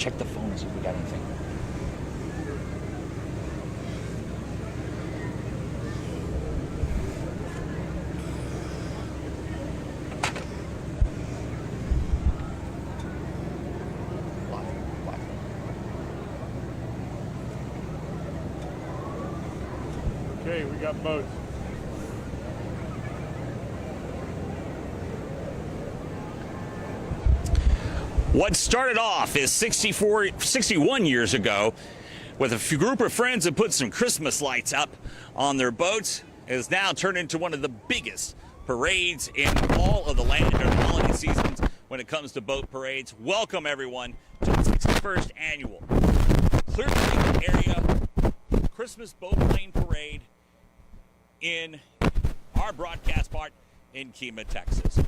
check the phone and see if we got anything. Okay, we got boats. What started off as 61 years ago with a group of friends that put some Christmas lights up on their boats has now turned into one of the biggest parades in all of the land during the holiday seasons when it comes to boat parades. Welcome, everyone, to the 61st annual Clear Lake area Christmas Boat Plane Parade in our broadcast part in Kemah, Texas.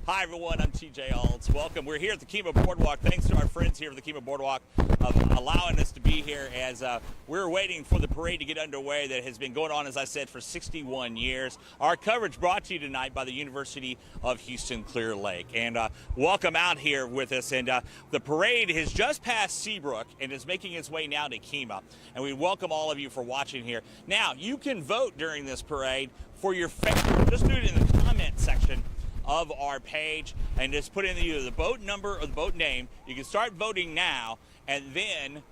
Hi, everyone. I'm TJ Alds. Welcome. We're here at the Kemah Boardwalk. Thanks to our friends here at the Kemah Boardwalk of allowing us to be here as we're waiting for the parade to get underway that has been going on, as I said, for 61 years. Our coverage brought to you tonight by the University of Houston Clear Lake. And welcome out here with us. And the parade has just passed Seabrook and is making its way now to Kemah. And we welcome all of you for watching here. Now, you can vote during this parade for your favorite. Just do it in the comment section of our page and just put in either the boat number or the boat name. You can start voting now, and then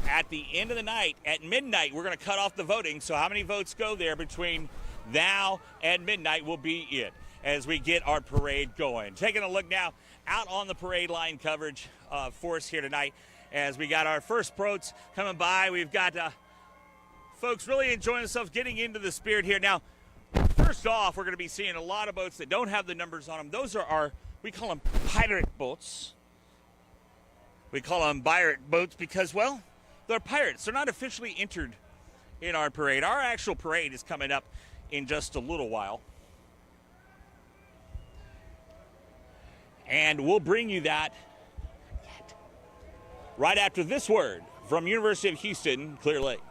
at the end of the night, at midnight, we're going to cut off the voting. So how many votes go there between now and midnight will be it as we get our parade going. Taking a look now out on the parade line coverage for us here tonight as we got our first boats coming by. We've got folks really enjoying themselves, getting into the spirit here. Now, first off, we're going to be seeing a lot of boats that don't have the numbers on them. Those are we call them pirate boats. We call them pirate boats because, well, they're pirates. They're not officially entered in our parade. Our actual parade is coming up in just a little while. And we'll bring you that right after this word from University of Houston Clear Lake.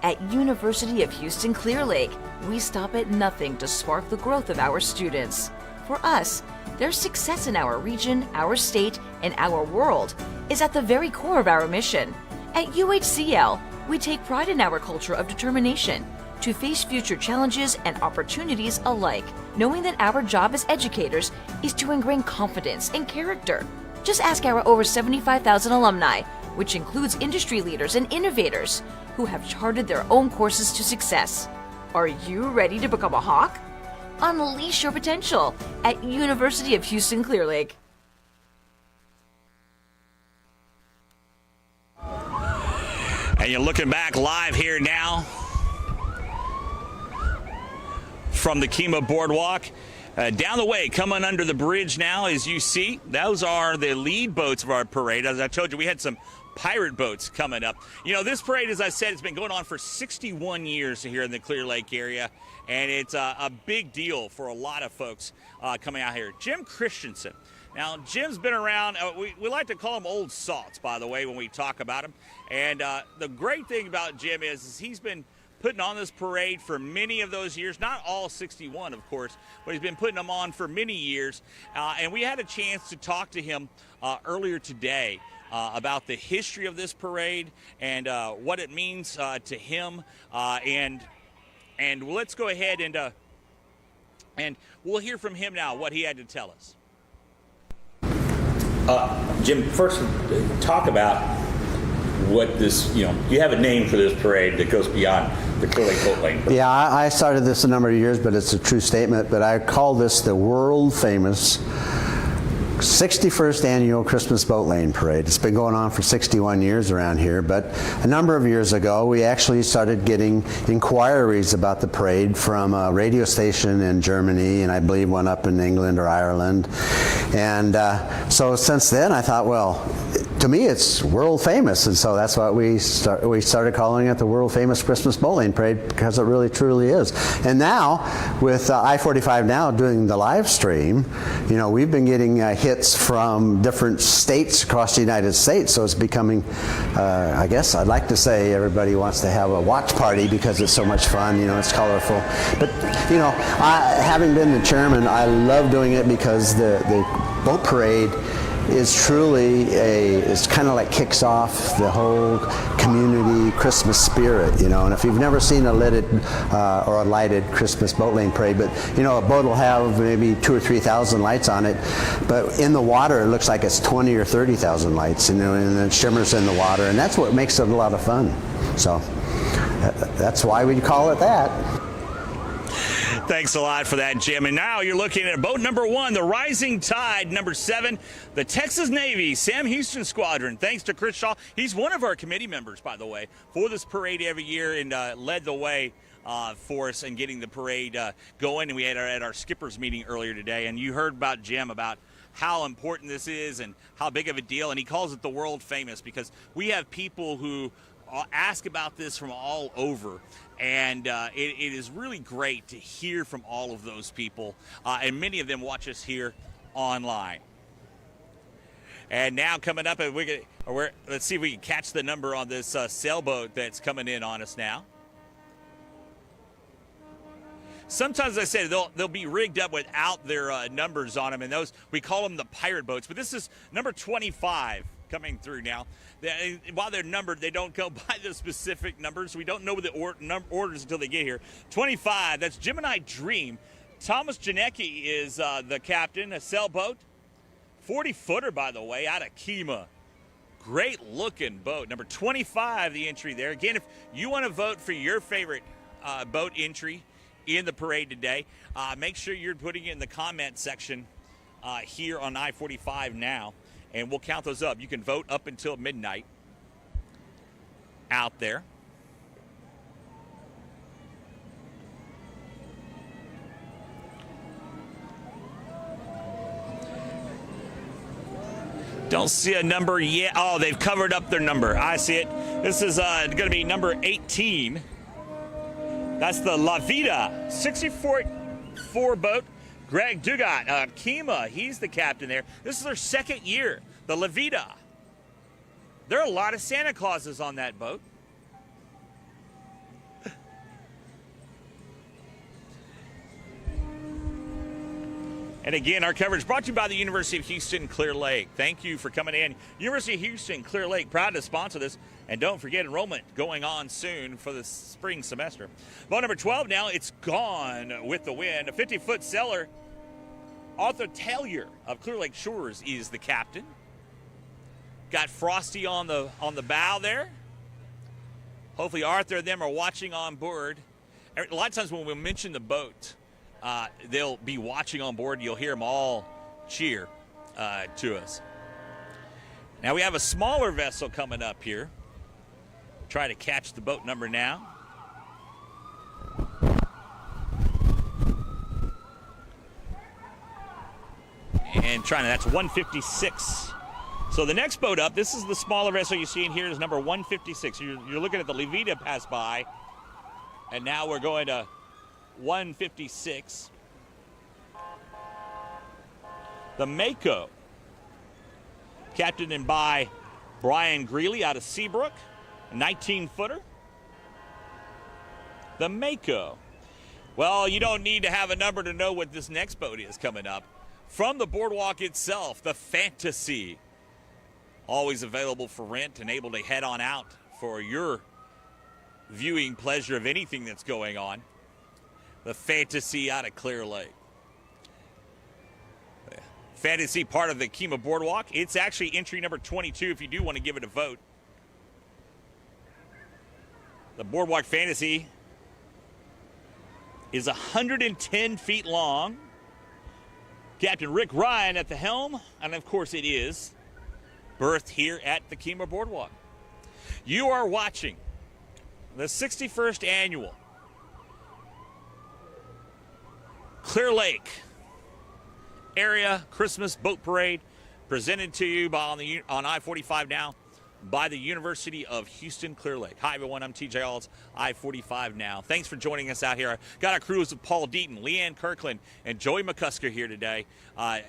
At University of Houston Clear Lake, we stop at nothing to spark the growth of our students. For us, their success in our region, our state, and our world is at the very core of our mission. At UHCL, we take pride in our culture of determination to face future challenges and opportunities alike, knowing that our job as educators is to ingrain confidence and character. Just ask our over 75,000 alumni, which includes industry leaders and innovators who have charted their own courses to success. Are you ready to become a Hawk? Unleash your potential at University of Houston Clear Lake. And you're looking back live here now from the Kemah Boardwalk. Down the way, coming under the bridge now, as you see, those are the lead boats of our parade. As I told you, we had some pirate boats coming up. You know, this parade, as I said, has been going on for 61 years here in the Clear Lake area, and it's a big deal for a lot of folks coming out here. Jim Christensen. Now, Jim's been around. We like to call him Old Salts, by the way, when we talk about him. And the great thing about Jim is he's been putting on this parade for many of those years. Not all 61, of course, but he's been putting them on for many years. And we had a chance to talk to him earlier today about the history of this parade and what it means to him. And let's go ahead and we'll hear from him now what he had to tell us. Jim, first talk about what this, you have a name for this parade that goes beyond the Clear Lake Boat Lane. Yeah, I started this a number of years, but it's a true statement. But I call this the world famous 61st annual Christmas Boat Lane Parade. It's been going on for 61 years around here, but a number of years ago we actually started getting inquiries about the parade from a radio station in Germany, and I believe one up in England or Ireland. And so since then I thought, well, to me it's world famous, and so that's why we started calling it the world famous Christmas Boat Lane Parade, because it really truly is. And now with I-45 now doing the live stream, we've been getting hits from different states across the United States, so it's becoming, I guess I'd like to say everybody wants to have a watch party because it's so much fun, it's colorful. But, having been the chairman, I love doing it because the boat parade is truly it's kind of like kicks off the whole community Christmas spirit, you know. And if you've never seen a lighted or a lighted Christmas boat lane parade, but you know, a boat will have maybe 2,000 or 3,000 lights on it, but in the water it looks like it's 20 or 30,000 lights, you know, and it shimmers in the water, and that's what makes it a lot of fun. So that's why we call it that. Thanks a lot for that, Jim. And now you're looking at boat number 1, the Rising Tide, number 7, the Texas Navy Sam Houston Squadron. Thanks to Chris Shaw. He's one of our committee members, by the way, for this parade every year, and led the way for us in getting the parade going. And we had at our skippers meeting earlier today, and you heard about Jim about how important this is and how big of a deal. And he calls it the world famous because we have people who ask about this from all over, and it is really great to hear from all of those people, and many of them watch us here online. And now coming up, let's see if we can catch the number on this sailboat that's coming in on us now. Sometimes I say they'll be rigged up without their numbers on them, and those we call them the pirate boats. But this is number 25 coming through now. While they're numbered, they don't go by the specific numbers. We don't know the orders until they get here. 25, that's Gemini Dream. Thomas Janecki is the captain, a sailboat. 40-footer, by the way, out of Kemah. Great-looking boat. Number 25, the entry there. Again, if you want to vote for your favorite boat entry in the parade today, make sure you're putting it in the comment section here on I-45 now. And we'll count those up. You can vote up until midnight out there. Don't see a number yet. Oh, they've covered up their number. I see it. This is going to be number 18. That's the La Vida 64 boat. Greg Dugat, Kemah, he's the captain there. This is their second year, the La Vida. There are a lot of Santa Clauses on that boat. And again, our coverage brought to you by the University of Houston Clear Lake. Thank you for coming in. University of Houston Clear Lake, proud to sponsor this. And don't forget, enrollment going on soon for the spring semester. Boat number 12 now, it's Gone with the Wind. A 50-foot sailor, Arthur Taylor of Clear Lake Shores is the captain. Got Frosty on the bow there. Hopefully Arthur and them are watching on board. A lot of times when we mention the boat, they'll be watching on board. You'll hear them all cheer to us. Now we have a smaller vessel coming up here. Try to catch the boat number now. And that's 156. So the next boat up, this is the smaller vessel you see in here, is number 156. You're looking at the La Vida pass by, and now we're going to 156. The Mako, captained by Brian Greeley out of Seabrook, a 19-footer. The Mako. Well, you don't need to have a number to know what this next boat is coming up. From the boardwalk itself, the Fantasy. Always available for rent and able to head on out for your viewing pleasure of anything that's going on. The Fantasy out of Clear Lake. Fantasy, part of the Kemah Boardwalk. It's actually entry number 22 if you do want to give it a vote. The Boardwalk Fantasy is 110 feet long. Captain Rick Ryan at the helm, and of course it is berthed here at the Kemah Boardwalk. You are watching the 61st annual Clear Lake Area Christmas Boat Parade, presented to you on I-45 now by the University of Houston Clear Lake. Hi everyone, I'm TJ Alls, I-45 now. Thanks for joining us out here. I got our crews of Paul Deaton, Leanne Kirkland, and Joey McCusker here today,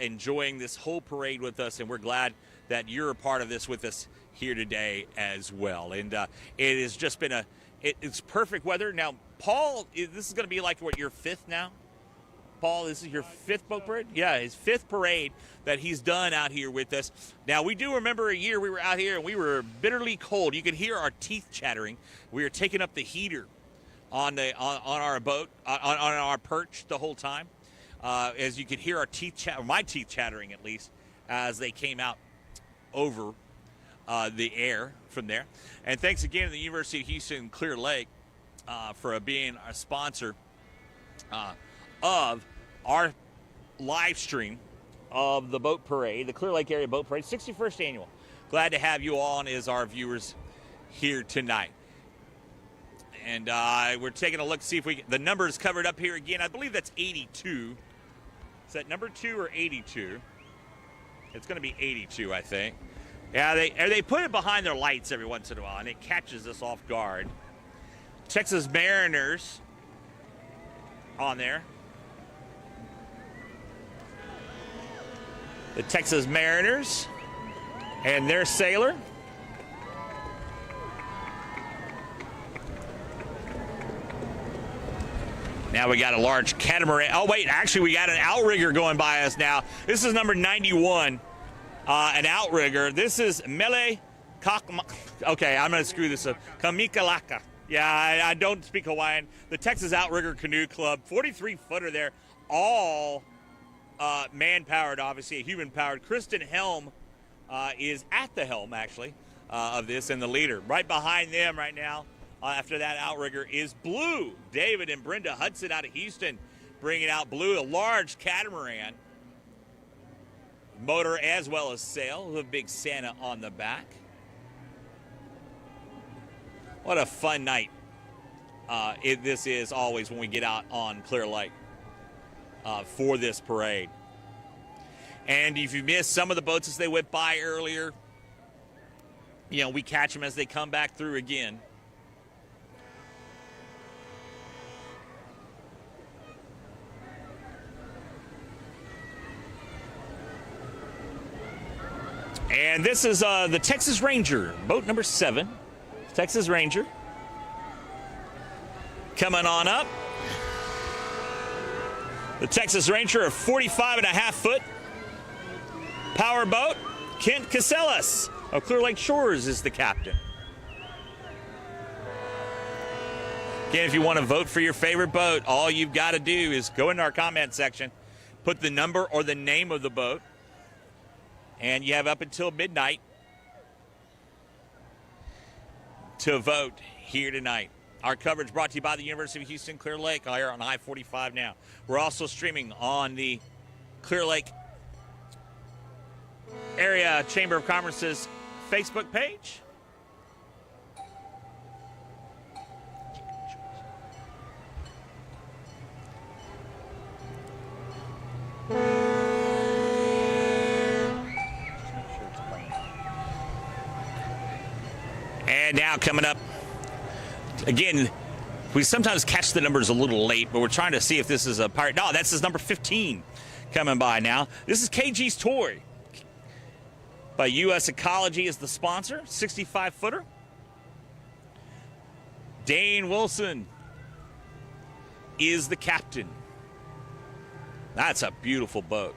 enjoying this whole parade with us, and we're glad that you're a part of this with us here today as well. And it has just been it's perfect weather. Now, Paul, this is going to be like, what, your fifth now? Paul, this is your 5th boat parade? Yeah, his 5th parade that he's done out here with us. Now, we do remember a year we were out here and we were bitterly cold. You could hear our teeth chattering. We were taking up the heater on our boat, on our perch the whole time. As you could hear our teeth my teeth chattering at least, as they came out over the air from there. And thanks again to the University of Houston Clear Lake for being a sponsor of our live stream of the boat parade, the Clear Lake Area Boat Parade, 61st annual. Glad to have you all on as our viewers here tonight. And we're taking a look to see if the number is covered up here again. I believe that's 82. Is that number 2 or 82? It's going to be 82, I think. Yeah, they put it behind their lights every once in a while, and it catches us off guard. Texas Mariners on there. The Texas Mariners and their sailor. Now we got a large catamaran. Oh, wait, actually, we got an outrigger going by us now. This is number 91, an outrigger. This is Mele Kakma. Okay, I'm going to screw this up. Kamikalaka. Yeah, I don't speak Hawaiian. The Texas Outrigger Canoe Club, 43-footer there, all man-powered, obviously, human-powered. Kristen Helm is at the helm, actually, of this, and the leader. Right behind them right now, after that outrigger, is Blue. David and Brenda Hudson out of Houston bringing out Blue, a large catamaran. Motor as well as sail, with a big Santa on the back. What a fun night this is always when we get out on Clear Lake for this parade. And if you missed some of the boats as they went by earlier, you know, we catch them as they come back through again. And this is the Texas Ranger, boat number 7. Texas Ranger. Coming on up. The Texas Ranger, a 45.5-foot power boat. Kent Casellas of Clear Lake Shores is the captain. Again, if you want to vote for your favorite boat, all you've got to do is go into our comment section, put the number or the name of the boat, and you have up until midnight to vote here tonight. Our coverage brought to you by the University of Houston Clear Lake here on I-45 now. We're also streaming on the Clear Lake Area Chamber of Commerce's Facebook page. And now coming up, again, we sometimes catch the numbers a little late, but we're trying to see if this is a pirate. No, that's his number 15 coming by now. This is KG's Toy by U.S. Ecology is the sponsor, 65-footer. Dane Wilson is the captain. That's a beautiful boat.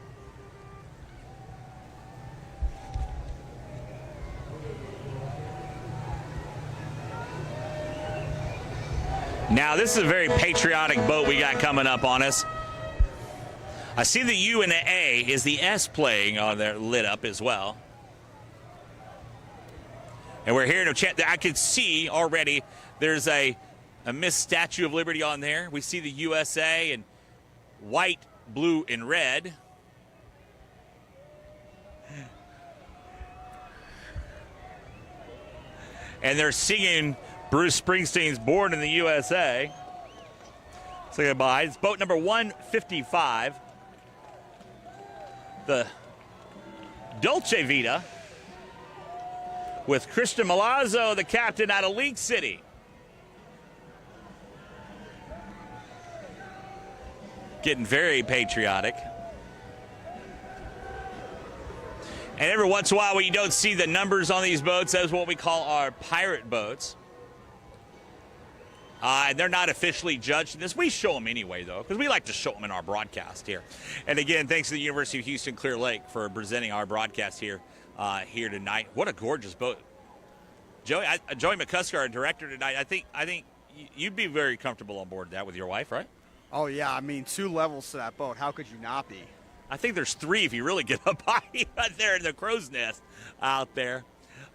Now, this is a very patriotic boat we got coming up on us. I see the U and the A. Is the S playing on there lit up as well? And we're here to chat. I can see already there's a Miss Statue of Liberty on there. We see the USA in white, blue, and red. And they're singing Bruce Springsteen's Born in the USA. Say goodbye. It's boat number 155. The Dolce Vita with Christian Malazzo, the captain out of League City. Getting very patriotic. And every once in a while when you don't see the numbers on these boats, that's what we call our pirate boats. And they're not officially judged in this. We show them anyway, though, because we like to show them in our broadcast here. And again, thanks to the University of Houston Clear Lake for presenting our broadcast here tonight. What a gorgeous boat. Joey McCusker, our director tonight, I think you'd be very comfortable on board that with your wife, right? Oh, yeah. I mean, 2 levels to that boat. How could you not be? I think there's 3 if you really get up high right there in the crow's nest out there.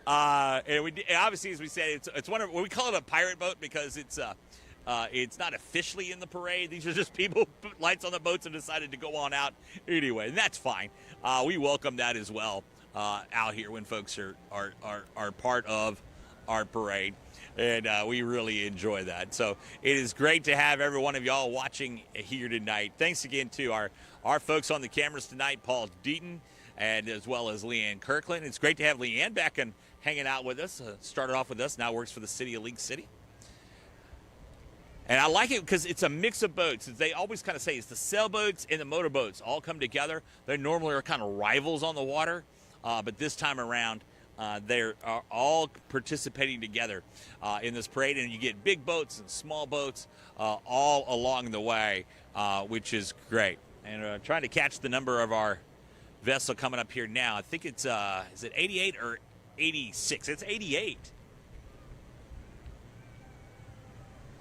And obviously, as we said, it's one of we call it a pirate boat because it's not officially in the parade. These are just people who put lights on the boats and decided to go on out anyway, and that's fine. We welcome that as well out here when folks are part of our parade. And we really enjoy that. So it is great to have every one of y'all watching here tonight. Thanks again to our folks on the cameras tonight, Paul Deaton, and as well as Leanne Kirkland. It's great to have Leanne back and hanging out with us. Started off with us, now works for the city of League City. And I like it because it's a mix of boats. They always kind of say it's the sailboats and the motorboats all come together. They normally are kind of rivals on the water, but this time around, they're all participating together in this parade, and you get big boats and small boats all along the way, which is great. And trying to catch the number of our vessel coming up here now. I think it's, is it 88 or 86? It's 88.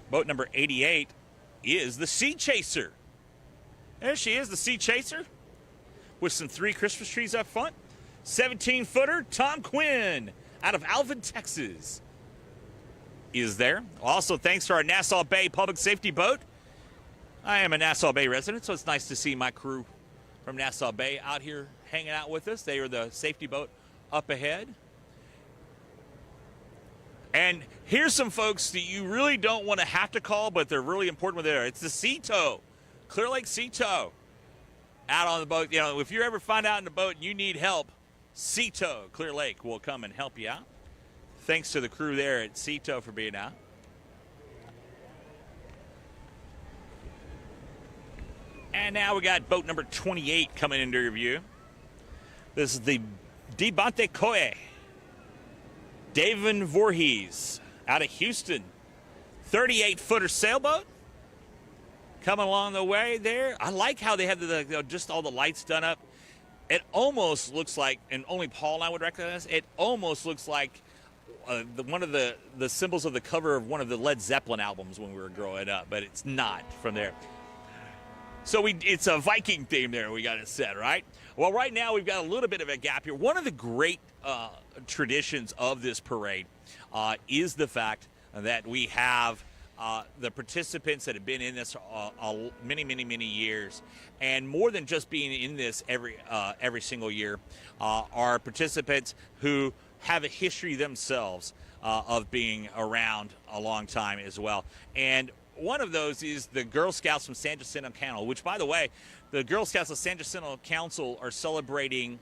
Boat number 88 is the Sea Chaser. There she is, the Sea Chaser, with some 3 Christmas trees up front. 17-footer Tom Quinn out of Alvin, Texas is there. Also, thanks to our Nassau Bay public safety boat. I am a Nassau Bay resident, so it's nice to see my crew from Nassau Bay out here hanging out with us. They are the safety boat up ahead. And here's some folks that you really don't want to have to call, but they're really important when they're there. It's the Sea Tow, Clear Lake Sea Tow. Out on the boat, you know, if you ever find out in the boat and you need help, Sea Tow, Clear Lake will come and help you out. Thanks to the crew there at Sea Tow for being out. And now we got boat number 28 coming into review. This is the Debate Koe. David Voorhees out of Houston. 38-footer sailboat. Coming along the way there. I like how they have just all the lights done up. It almost looks like, and only Paul and I would recognize, it almost looks like one of the symbols of the cover of one of the Led Zeppelin albums when we were growing up, but it's not from there. So it's a Viking theme there we got it set, right? Well, right now we've got a little bit of a gap here. One of the great traditions of this parade is the fact that we have the participants that have been in this many years, and more than just being in this every single year, are participants who have a history themselves of being around a long time as well. And one of those is the Girl Scouts from San Jacinto Council, which, by the way, the Girl Scouts of San Jacinto Council are celebrating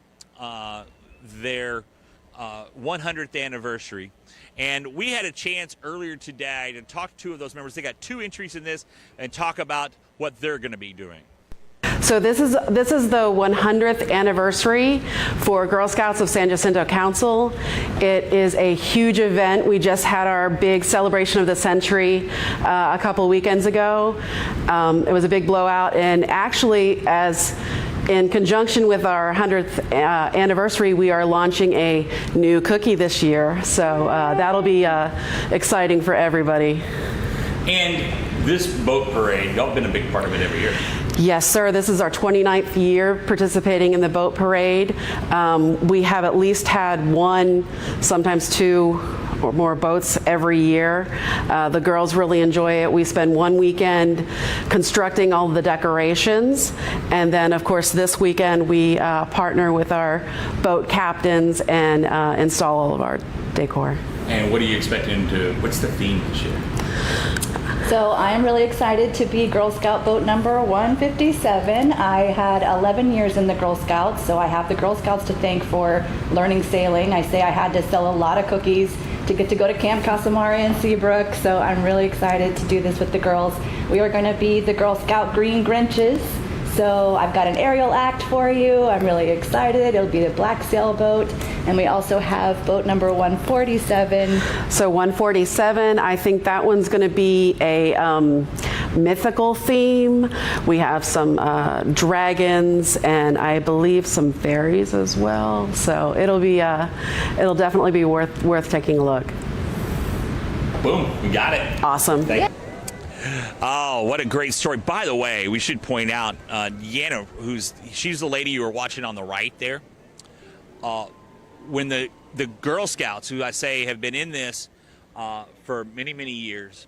their 100th anniversary. And we had a chance earlier today to talk to 2 of those members. They got 2 entries in this and talk about what they're going to be doing. So this is the 100th anniversary for Girl Scouts of San Jacinto Council. It is a huge event. We just had our big celebration of the century a couple weekends ago. It was a big blowout, and actually, as in conjunction with our 100th anniversary, we are launching a new cookie this year. So that'll be exciting for everybody. And this boat parade, y'all have been a big part of it every year. Yes, sir. This is our 29th year participating in the boat parade. We have at least had 1, sometimes 2 or more boats every year. The girls really enjoy it. We spend 1 weekend constructing all the decorations, and then of course this weekend we partner with our boat captains and install all of our decor. And what are you expecting what's the theme this year? So I'm really excited to be Girl Scout boat number 157. I had 11 years in the Girl Scouts, so I have the Girl Scouts to thank for learning sailing. I say I had to sell a lot of cookies to get to go to Camp Casamari in Seabrook, so I'm really excited to do this with the girls. We are going to be the Girl Scout Green Grinches. So I've got an aerial act for you. I'm really excited. It'll be the black sailboat. And we also have boat number 147. So 147, I think that one's going to be a mythical theme. We have some dragons and I believe some fairies as well. So it'll definitely be worth taking a look. Boom, we got it. Awesome. Oh, what a great story. By the way, we should point out, Deanna, she's the lady you were watching on the right there. When the Girl Scouts, who I say have been in this for many, many years,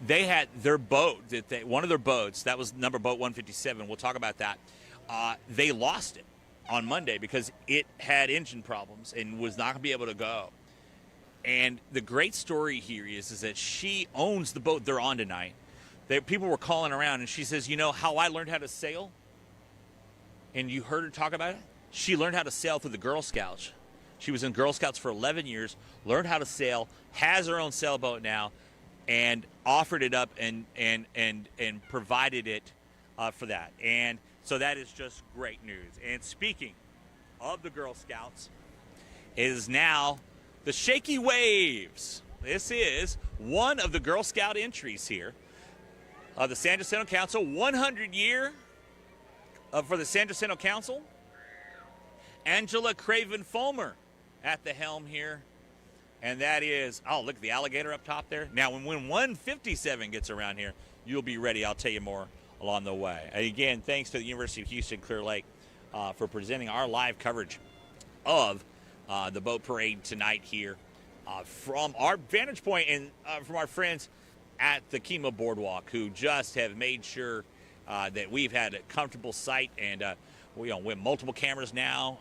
they had their boat, one of their boats, that was number boat 157, we'll talk about that, they lost it on Monday because it had engine problems and was not going to be able to go. And the great story here is that she owns the boat they're on tonight. People were calling around, and she says, you know how I learned how to sail? And you heard her talk about it? She learned how to sail through the Girl Scouts. She was in Girl Scouts for 11 years, learned how to sail, has her own sailboat now, and offered it up and provided it for that. And so that is just great news. And speaking of the Girl Scouts, it is now the Shaky Waves. This is one of the Girl Scout entries here. The San Jacinto Council, 100 year for the San Jacinto Council. Angela Craven-Fulmer at the helm here. And that is, oh, look at the alligator up top there. Now, when 157 gets around here, you'll be ready. I'll tell you more along the way. And again, thanks to the University of Houston Clear Lake for presenting our live coverage of the boat parade tonight here from our vantage point and from our friends at the Kemah Boardwalk, who just have made sure that we've had a comfortable sight, and we have multiple cameras now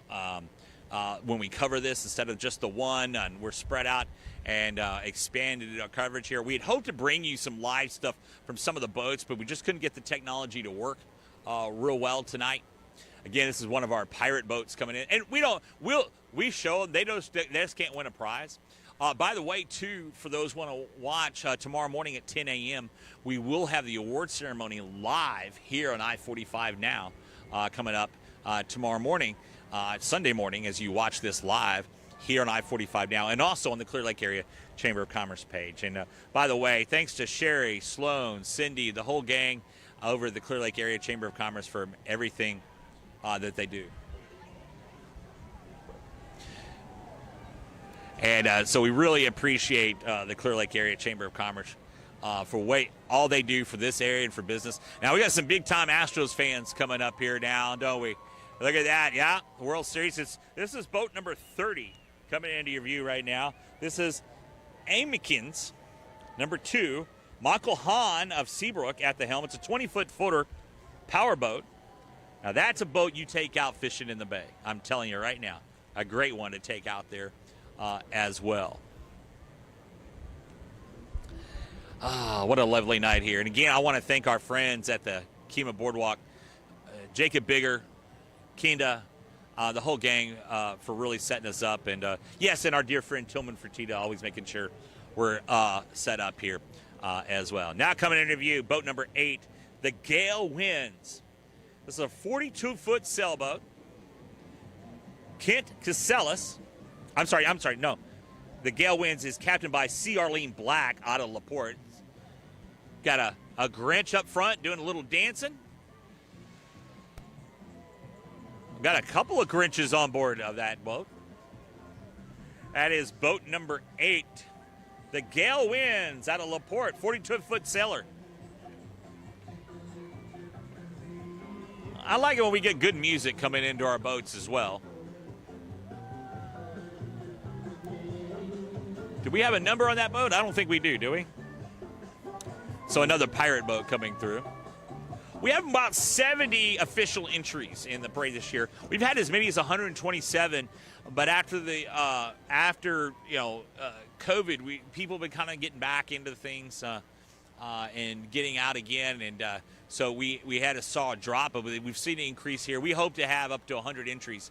when we cover this instead of just the one, and we're spread out and expanded our coverage here. We had hoped to bring you some live stuff from some of the boats, but we just couldn't get the technology to work real well tonight. Again, this is one of our pirate boats coming in, and we show them. They just can't win a prize. By the way, too, for those who want to watch, tomorrow morning at 10 a.m., we will have the award ceremony live here on I-45 Now coming up tomorrow morning, Sunday morning, as you watch this live here on I-45 Now, and also on the Clear Lake Area Chamber of Commerce page. And by the way, thanks to Sherry, Sloan, Cindy, the whole gang over at the Clear Lake Area Chamber of Commerce for everything that they do. And so we really appreciate the Clear Lake Area Chamber of Commerce for all they do for this area and for business. Now, we got some big-time Astros fans coming up here now, don't we? Look at that, yeah, World Series. This is boat number 30 coming into your view right now. This is Amikins, number 2, Michael Hahn of Seabrook at the helm. It's a 20-foot footer power boat. Now, that's a boat you take out fishing in the bay. I'm telling you right now, a great one to take out there as well. What a lovely night here. And again, I want to thank our friends at the Kemah Boardwalk, Jacob Bigger, Kinda, the whole gang for really setting us up. And yes, and our dear friend Tillman Fertitta, always making sure we're set up here as well. Now coming into view, boat number 8, the Gale Winds. This is a 42-foot sailboat. Kent Casellas. I'm sorry, no. The Gale Winds is captained by C. Arlene Black out of LaPorte. Got a Grinch up front doing a little dancing. Got a couple of Grinches on board of that boat. That is boat number 8. The Gale Winds out of LaPorte, 42-foot sailor. I like it when we get good music coming into our boats as well. Do we have a number on that boat? I don't think we do we? So another pirate boat coming through. We have about 70 official entries in the parade this year. We've had as many as 127, but after COVID, people have been kind of getting back into things and getting out again, and so we saw a drop, but we've seen an increase here. We hope to have up to 100 entries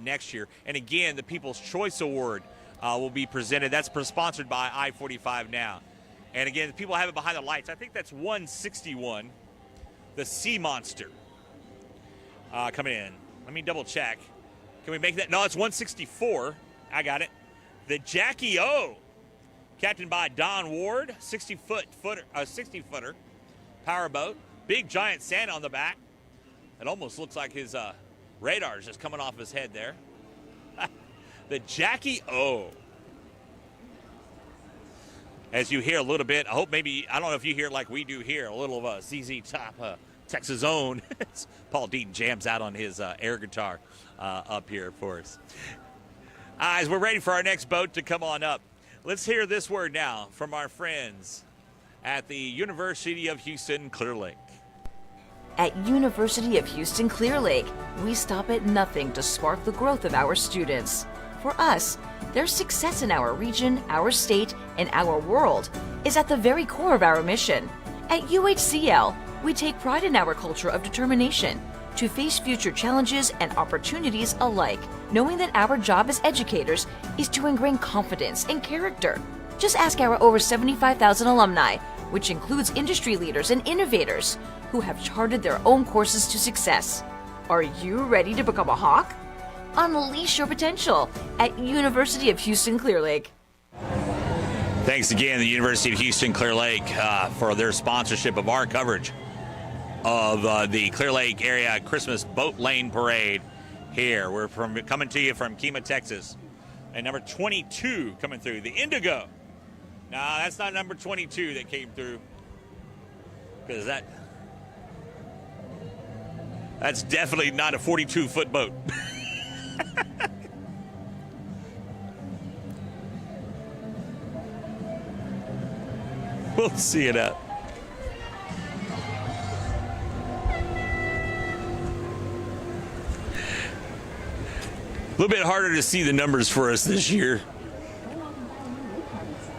next year. And again, the People's Choice Award will be presented. That's sponsored by I-45 Now. And again, people have it behind the lights. I think that's 161, the Sea Monster. coming in. Let me double check. Can we make that? No, it's 164. I got it. The Jackie O, captained by Don Ward, 60-footer powerboat. Big giant Santa on the back. It almost looks like his radar is just coming off his head there. The Jackie O. As you hear a little bit, I don't know if you hear it like we do here, a little of ZZ Top, Texas own. Paul Deaton jams out on his air guitar up here for us. As we're ready for our next boat to come on up, let's hear this word now from our friends at the University of Houston Clear Lake. At University of Houston Clear Lake, we stop at nothing to spark the growth of our students. For us, their success in our region, our state, and our world is at the very core of our mission. At UHCL, we take pride in our culture of determination to face future challenges and opportunities alike, knowing that our job as educators is to ingrain confidence and character. Just ask our over 75,000 alumni, which includes industry leaders and innovators who have charted their own courses to success. Are you ready to become a Hawk? Unleash your potential at University of Houston Clear Lake. Thanks again, the University of Houston Clear Lake, for their sponsorship of our coverage of the Clear Lake area Christmas Boat Lane Parade here. We're coming to you from Kemah, Texas. And number 22 coming through, the Indigo. No, that's not number 22 that came through, because that's definitely not a 42-foot boat. We'll see it out. A little bit harder to see the numbers for us this year.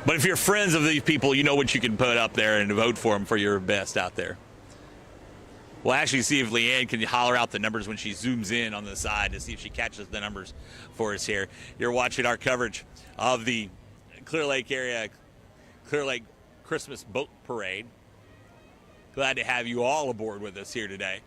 But if you're friends of these people, you know what you can put up there and vote for them for your best out there. We'll actually see if Leanne can holler out the numbers when she zooms in on the side to see if she catches the numbers for us here. You're watching our coverage of the Clear Lake area, Clear Lake Christmas Boat Parade. Glad to have you all aboard with us here today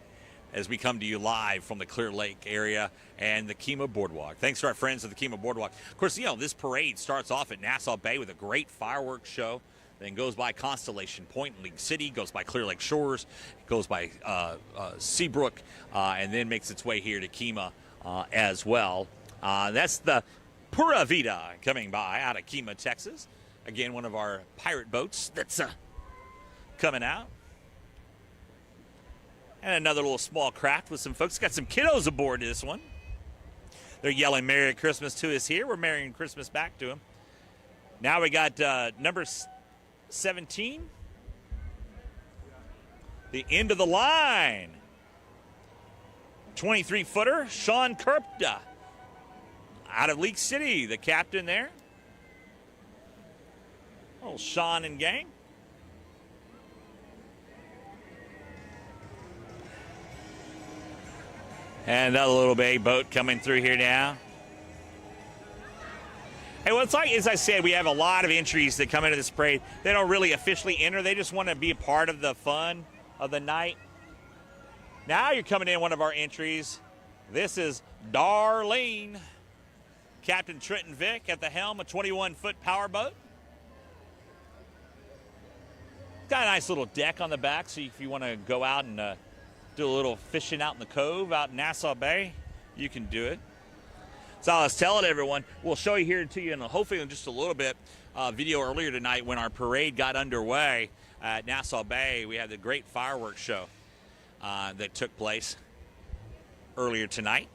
as we come to you live from the Clear Lake area and the Kemah Boardwalk. Thanks to our friends at the Kemah Boardwalk. Of course, this parade starts off at Nassau Bay with a great fireworks show, then goes by Constellation Point in League City, goes by Clear Lake Shores, goes by Seabrook, and then makes its way here to Kemah as well. That's the Pura Vida coming by out of Kemah, Texas. Again, one of our pirate boats that's coming out. And another little small craft with some folks. Got some kiddos aboard this one. They're yelling Merry Christmas to us here. We're Merry Christmas back to them. Now we got number 17. The end of the line. 23-footer, Sean Kirpda. Out of League City, the captain there. Little Sean and gang. And another little baby boat coming through here now. Hey, well, it's like, as I said, we have a lot of entries that come into this parade. They don't really officially enter. They just want to be a part of the fun of the night. Now you're coming in one of our entries. This is Darlene. Captain Trenton Vick at the helm, a 21-foot powerboat. Got a nice little deck on the back, so if you want to go out and do a little fishing out in the cove out in Nassau Bay, you can do it. So I was telling everyone, we'll show you here to you in hopefully in just a little bit video earlier tonight when our parade got underway at Nassau Bay. We had the great fireworks show that took place earlier tonight.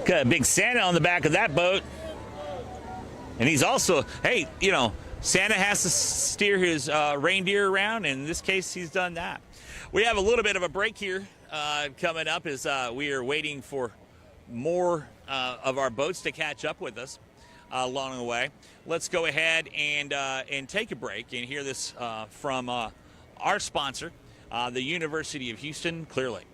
Got a big Santa on the back of that boat. And he's also, hey, Santa has to steer his reindeer around. And in this case, he's done that. We have a little bit of a break here coming up as we are waiting for more of our boats to catch up with us along the way. Let's go ahead and take a break and hear this from our sponsor, the University of Houston Clear Lake.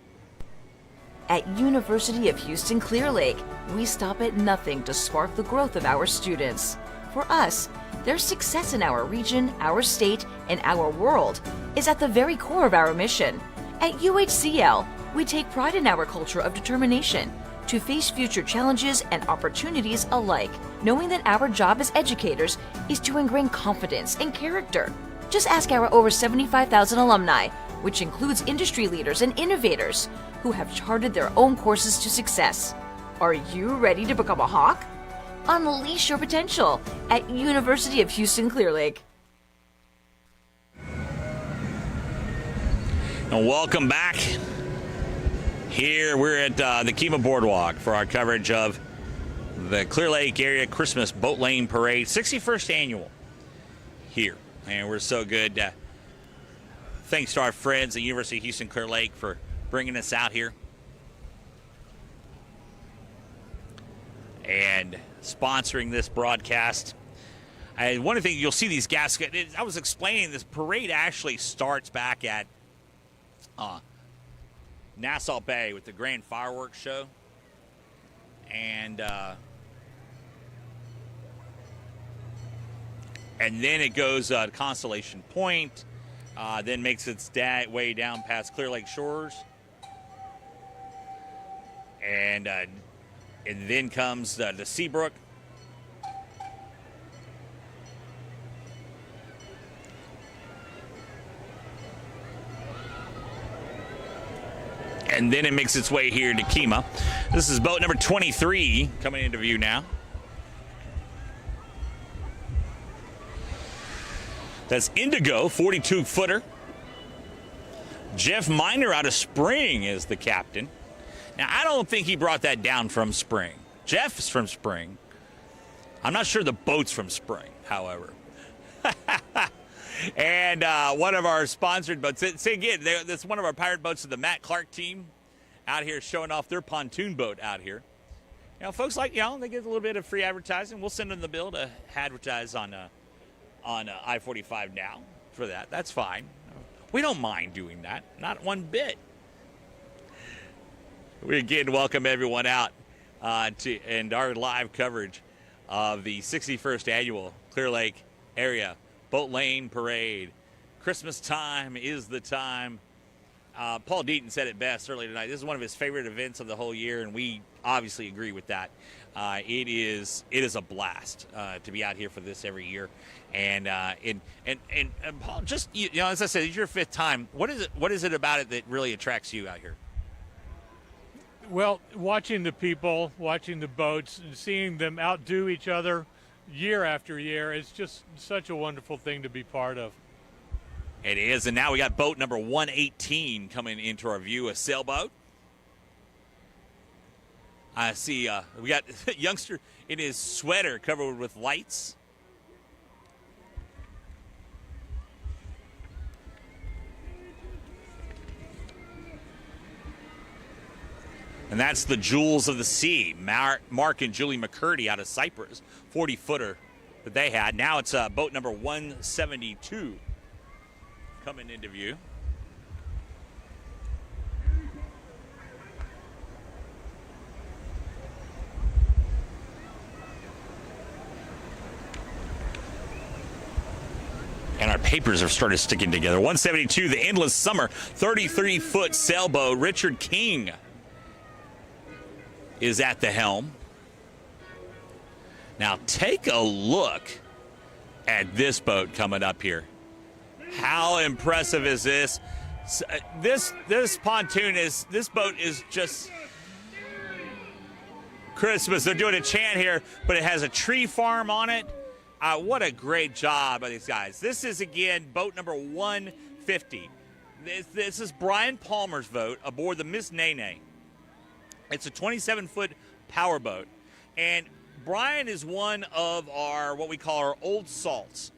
At University of Houston Clear Lake, we stop at nothing to spark the growth of our students. For us, their success in our region, our state, and our world is at the very core of our mission. At UHCL, we take pride in our culture of determination to face future challenges and opportunities alike, knowing that our job as educators is to ingrain confidence and character. Just ask our over 75,000 alumni, which includes industry leaders and innovators who have charted their own courses to success. Are you ready to become a Hawk? Unleash your potential at University of Houston Clear Lake. And welcome back. Here we're at the Kemah Boardwalk for our coverage of the Clear Lake Area Christmas Boat Lane Parade, 61st annual here. And we're so good. Thanks to our friends at University of Houston Clear Lake for bringing us out here and sponsoring this broadcast. And one of the things you'll see these gas. I was explaining this parade actually starts back at Nassau Bay with the Grand Fireworks Show, and then it goes to Constellation Point, then makes its way down past Clear Lake Shores, and then comes to Seabrook. And then it makes its way here to Kemah. This is boat number 23 coming into view now. That's Indigo, 42-footer. Jeff Miner out of Spring is the captain. Now, I don't think he brought that down from Spring. Jeff is from Spring. I'm not sure the boat's from Spring, however. And one of our sponsored boats, say again, that's one of our pirate boats of the Matt Clark team out here showing off their pontoon boat out here. You know, folks like, they get a little bit of free advertising. We'll send them the bill to advertise on I-45 now for that. That's fine. We don't mind doing that, not one bit. We again welcome everyone out to our live coverage of the 61st annual Clear Lake Area Boat Lane Parade. Christmas time is the time. Paul Deaton said it best earlier tonight. This is one of his favorite events of the whole year, and we obviously agree with that. It is a blast to be out here for this every year. And Paul, just as I said, it's your fifth time. What is it about it that really attracts you out here? Well, watching the people, watching the boats, and seeing them outdo each other year after year, it's just such a wonderful thing to be part of. It is, and now we got boat number 118 coming into our view, a sailboat. I see we got a youngster in his sweater covered with lights. And that's the Jewels of the Sea, Mark and Julie McCurdy out of Cyprus, 40-footer that they had. Now it's boat number 172 coming into view. And our papers have started sticking together. 172, the Endless Summer, 33-foot sailboat. Richard King is at the helm. Now take a look at this boat coming up here. How impressive is this? This boat is just Christmas. They're doing a chant here, but it has a tree farm on it. What a great job by these guys. This is, again, boat number 150. This is Brian Palmer's boat aboard the Miss Nene. It's a 27-foot power boat. And Brian is one of our, what we call our old salts.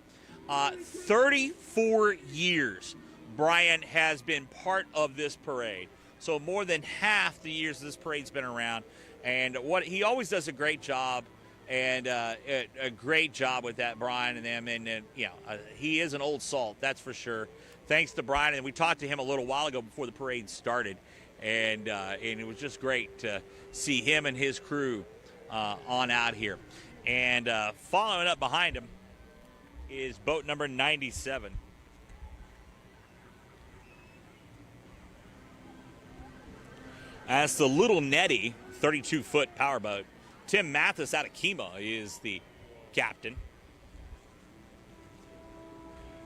34 years Brian has been part of this parade. So more than half the years this parade's been around. And what he always does a great job. And a great job with that, Brian and them. And he is an old salt, that's for sure. Thanks to Brian. And we talked to him a little while ago before the parade started. and it was just great to see him and his crew on out here. And following up behind him is boat number 97. That's the Little Netty 32-foot powerboat. Tim Mathis out of Kemah is the captain.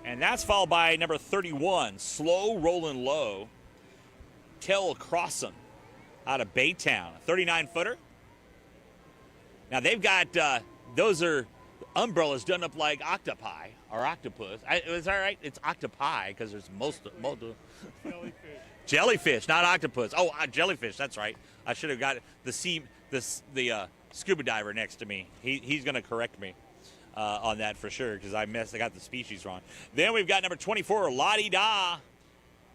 And that's followed by number 31, Slow Rollin' Low, Tel Crossan out of Baytown, a 39-footer. Now they've got, those are umbrellas done up like octopi or octopus. Is that right? It's octopi because there's most Jellyfish. jellyfish, not octopus. Oh, jellyfish. That's right. I should have got the scuba diver next to me. He's going to correct me on that for sure because I got the species wrong. Then we've got number 24, Lottie Da,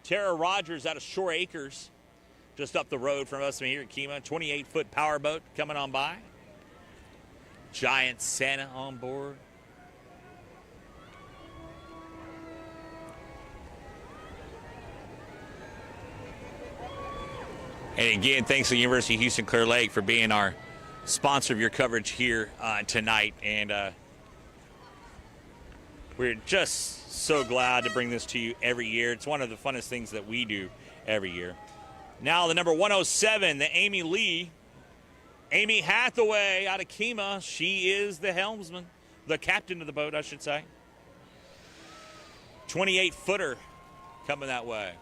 Tara Rogers out of Shore Acres, just up the road from us here at Kemah. 28-foot powerboat coming on by. Giant Santa on board. And again, thanks to the University of Houston Clear Lake for being our sponsor of your coverage here tonight. And we're just so glad to bring this to you every year. It's one of the funnest things that we do every year. Now the number 107, the Amy Hathaway out of Kemah. She is the helmsman, the captain of the boat, I should say. 28-footer coming that way.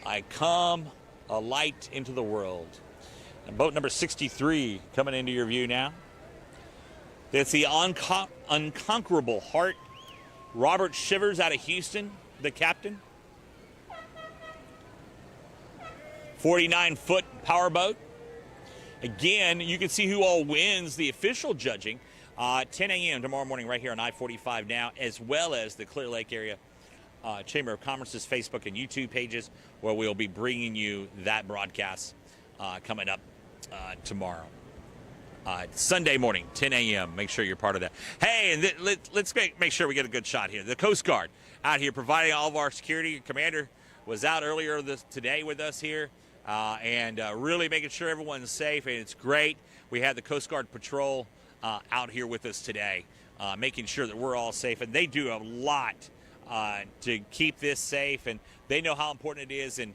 I come a light into the world. And boat number 63 coming into your view now. It's the Unconquerable Heart. Robert Shivers out of Houston, the captain. 49-foot powerboat. Again, you can see who all wins the official judging 10 a.m. tomorrow morning right here on I-45 now, as well as the Clear Lake area Chamber of Commerce's Facebook and YouTube pages, where we'll be bringing you that broadcast coming up tomorrow. Sunday morning, 10 a.m. Make sure you're part of that. Hey, and let's make sure we get a good shot here. The Coast Guard out here providing all of our security. Commander was out earlier today with us here. And really making sure everyone's safe, and it's great. We had the Coast Guard Patrol out here with us today, making sure that we're all safe, and they do a lot to keep this safe, and they know how important it is. And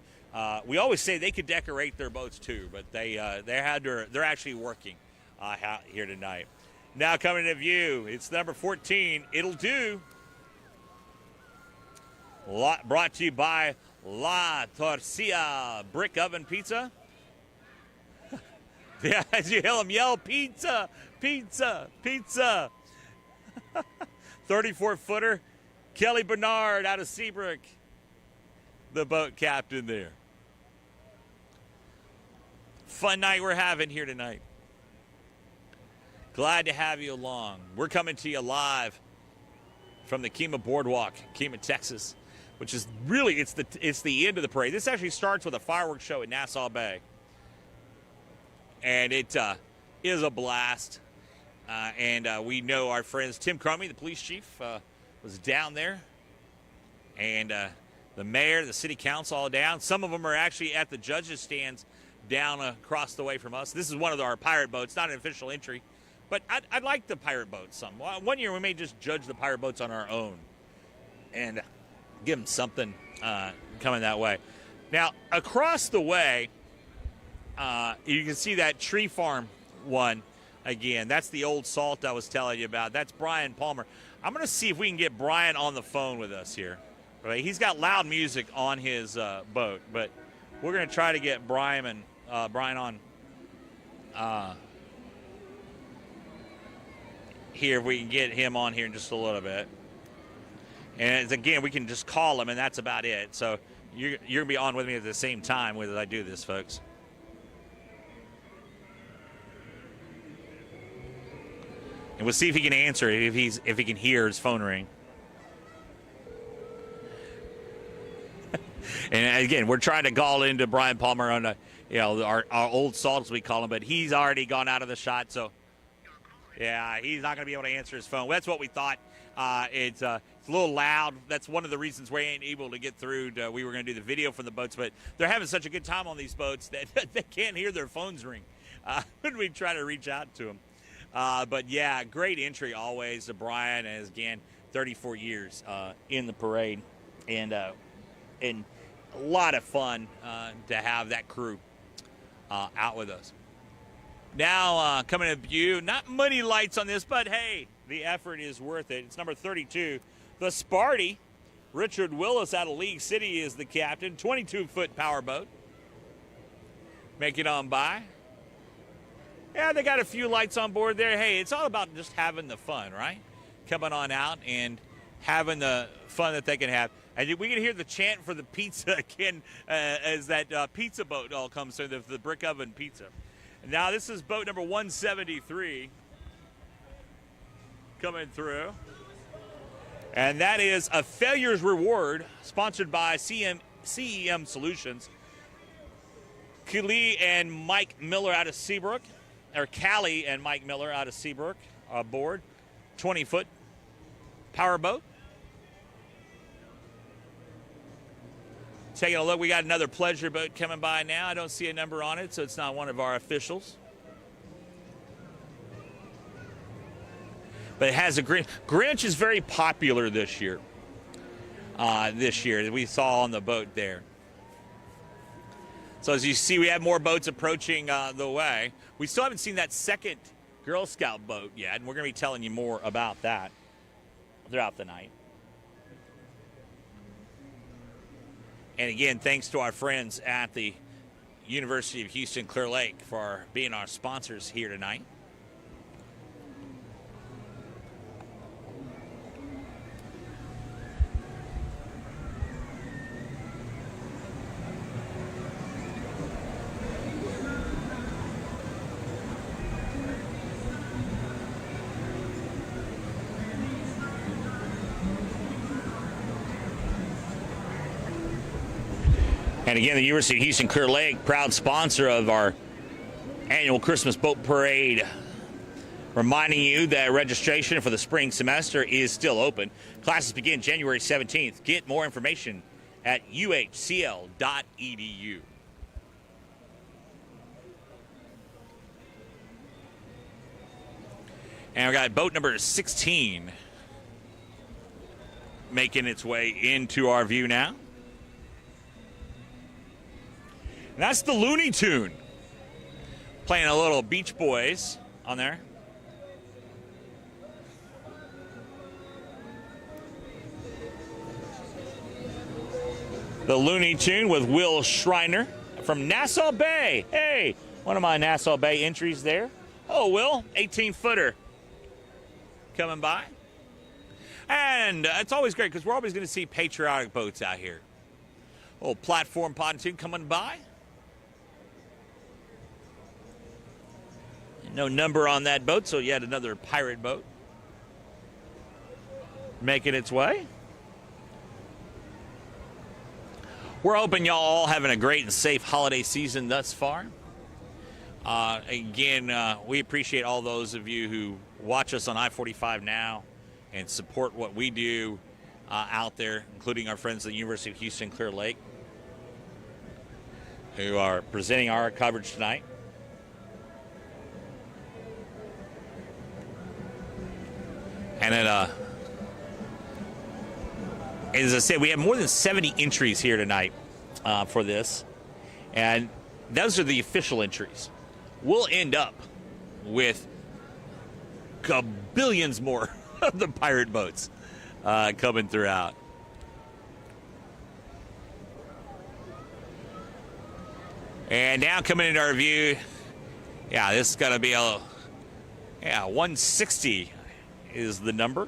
we always say they could decorate their boats too, but they're actually working out here tonight. Now coming into view, it's number 14. It'll Do. Brought to you by La Torcilla Brick Oven Pizza. Yeah, as you hear them yell, pizza, pizza, pizza. 34-footer, Kelly Bernard out of Seabrook, the boat captain there. Fun night we're having here tonight. Glad to have you along. We're coming to you live from the Kemah Boardwalk, Kemah, Texas, which is really, it's the end of the parade. This actually starts with a fireworks show at Nassau Bay. And it is a blast. And we know our friends, Tim Crummy, the police chief, was down there. And the mayor, the city council all down. Some of them are actually at the judges' stands down across the way from us. This is one of our pirate boats, not an official entry. But I'd like the pirate boats some. One year we may just judge the pirate boats on our own and give them something coming that way. Now, across the way, you can see that tree farm one again. That's the old salt I was telling you about. That's Brian Palmer. I'm going to see if we can get Brian on the phone with us here. Right? He's got loud music on his boat, but we're going to try to get Brian on here if we can get him on here in just a little bit. And again, we can just call him, and that's about it. So you're going to be on with me at the same time as I do this, folks. And we'll see if he can answer it, if he can hear his phone ring. And again, we're trying to call into Brian Palmer on our old salt, as we call him, but he's already gone out of the shot. So yeah, he's not going to be able to answer his phone. That's what we thought. It's a little loud. That's one of the reasons we ain't able to get through. We were going to do the video from the boats, but they're having such a good time on these boats that they can't hear their phones ring when we try to reach out to them. But yeah, great entry always. Brian has, again, 34 years in the parade, and a lot of fun to have that crew out with us. Now coming to view, not many lights on this, but hey, the effort is worth it. It's number 32, the Sparty. Richard Willis out of League City is the captain. 22-foot powerboat. Make it on by. Yeah, they got a few lights on board there. Hey, it's all about just having the fun, right? Coming on out and having the fun that they can have. And we can hear the chant for the pizza again as that pizza boat all comes through, the brick oven pizza. Now this is boat number 173 coming through. And that is a Failure's Reward, sponsored by CEM Solutions. Callie and Mike Miller out of Seabrook, or Callie and Mike Miller out of Seabrook aboard. 20-foot powerboat. Taking a look, we got another pleasure boat coming by now. I don't see a number on it, so it's not one of our officials. But it has a Grinch is very popular this year. We saw on the boat there. So as you see, we have more boats approaching the way. We still haven't seen that second Girl Scout boat yet, and we're going to be telling you more about that throughout the night. And again, thanks to our friends at the University of Houston Clear Lake for being our sponsors here tonight. And again, the University of Houston Clear Lake, proud sponsor of our annual Christmas Boat Parade. Reminding you that registration for the spring semester is still open. Classes begin January 17th. Get more information at uhcl.edu. And we got boat number 16 making its way into our view now. And that's the Looney Tune. Playing a little Beach Boys on there. The Looney Tune with Will Schreiner from Nassau Bay. Hey, one of my Nassau Bay entries there. Oh, Will, 18-footer coming by. And it's always great because we're always going to see patriotic boats out here. Old platform pontoon coming by. No number on that boat, so yet another pirate boat making its way. We're hoping y'all all having a great and safe holiday season thus far. Again, we appreciate all those of you who watch us on I-45 now and support what we do out there, including our friends at the University of Houston Clear Lake, who are presenting our coverage tonight. And then, as I said, we have more than 70 entries here tonight for this. And those are the official entries. We'll end up with billions more of the pirate boats coming throughout. And now coming into our view, yeah, this is going to be 160 is the number.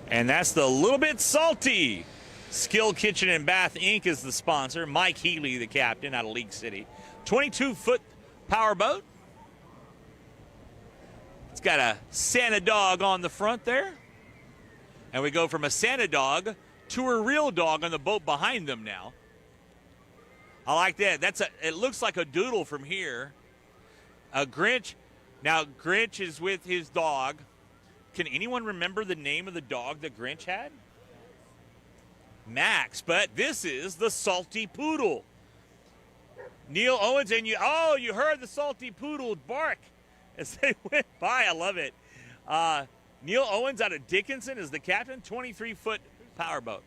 And that's the Little Bit Salty. Skill Kitchen and Bath Inc. is the sponsor. Mike Healy, the captain, out of League City. 22-foot powerboat. It's got a Santa dog on the front there. And we go from a Santa dog to a real dog on the boat behind them now. I like that. It looks like a doodle from here. A Grinch. Now, Grinch is with his dog, Can anyone remember the name of the dog that Grinch had? Max, but this is the Salty Poodle. Neil Owens, and you heard the Salty Poodle bark as they went by. I love it. Neil Owens out of Dickinson is the captain, 23-foot powerboat.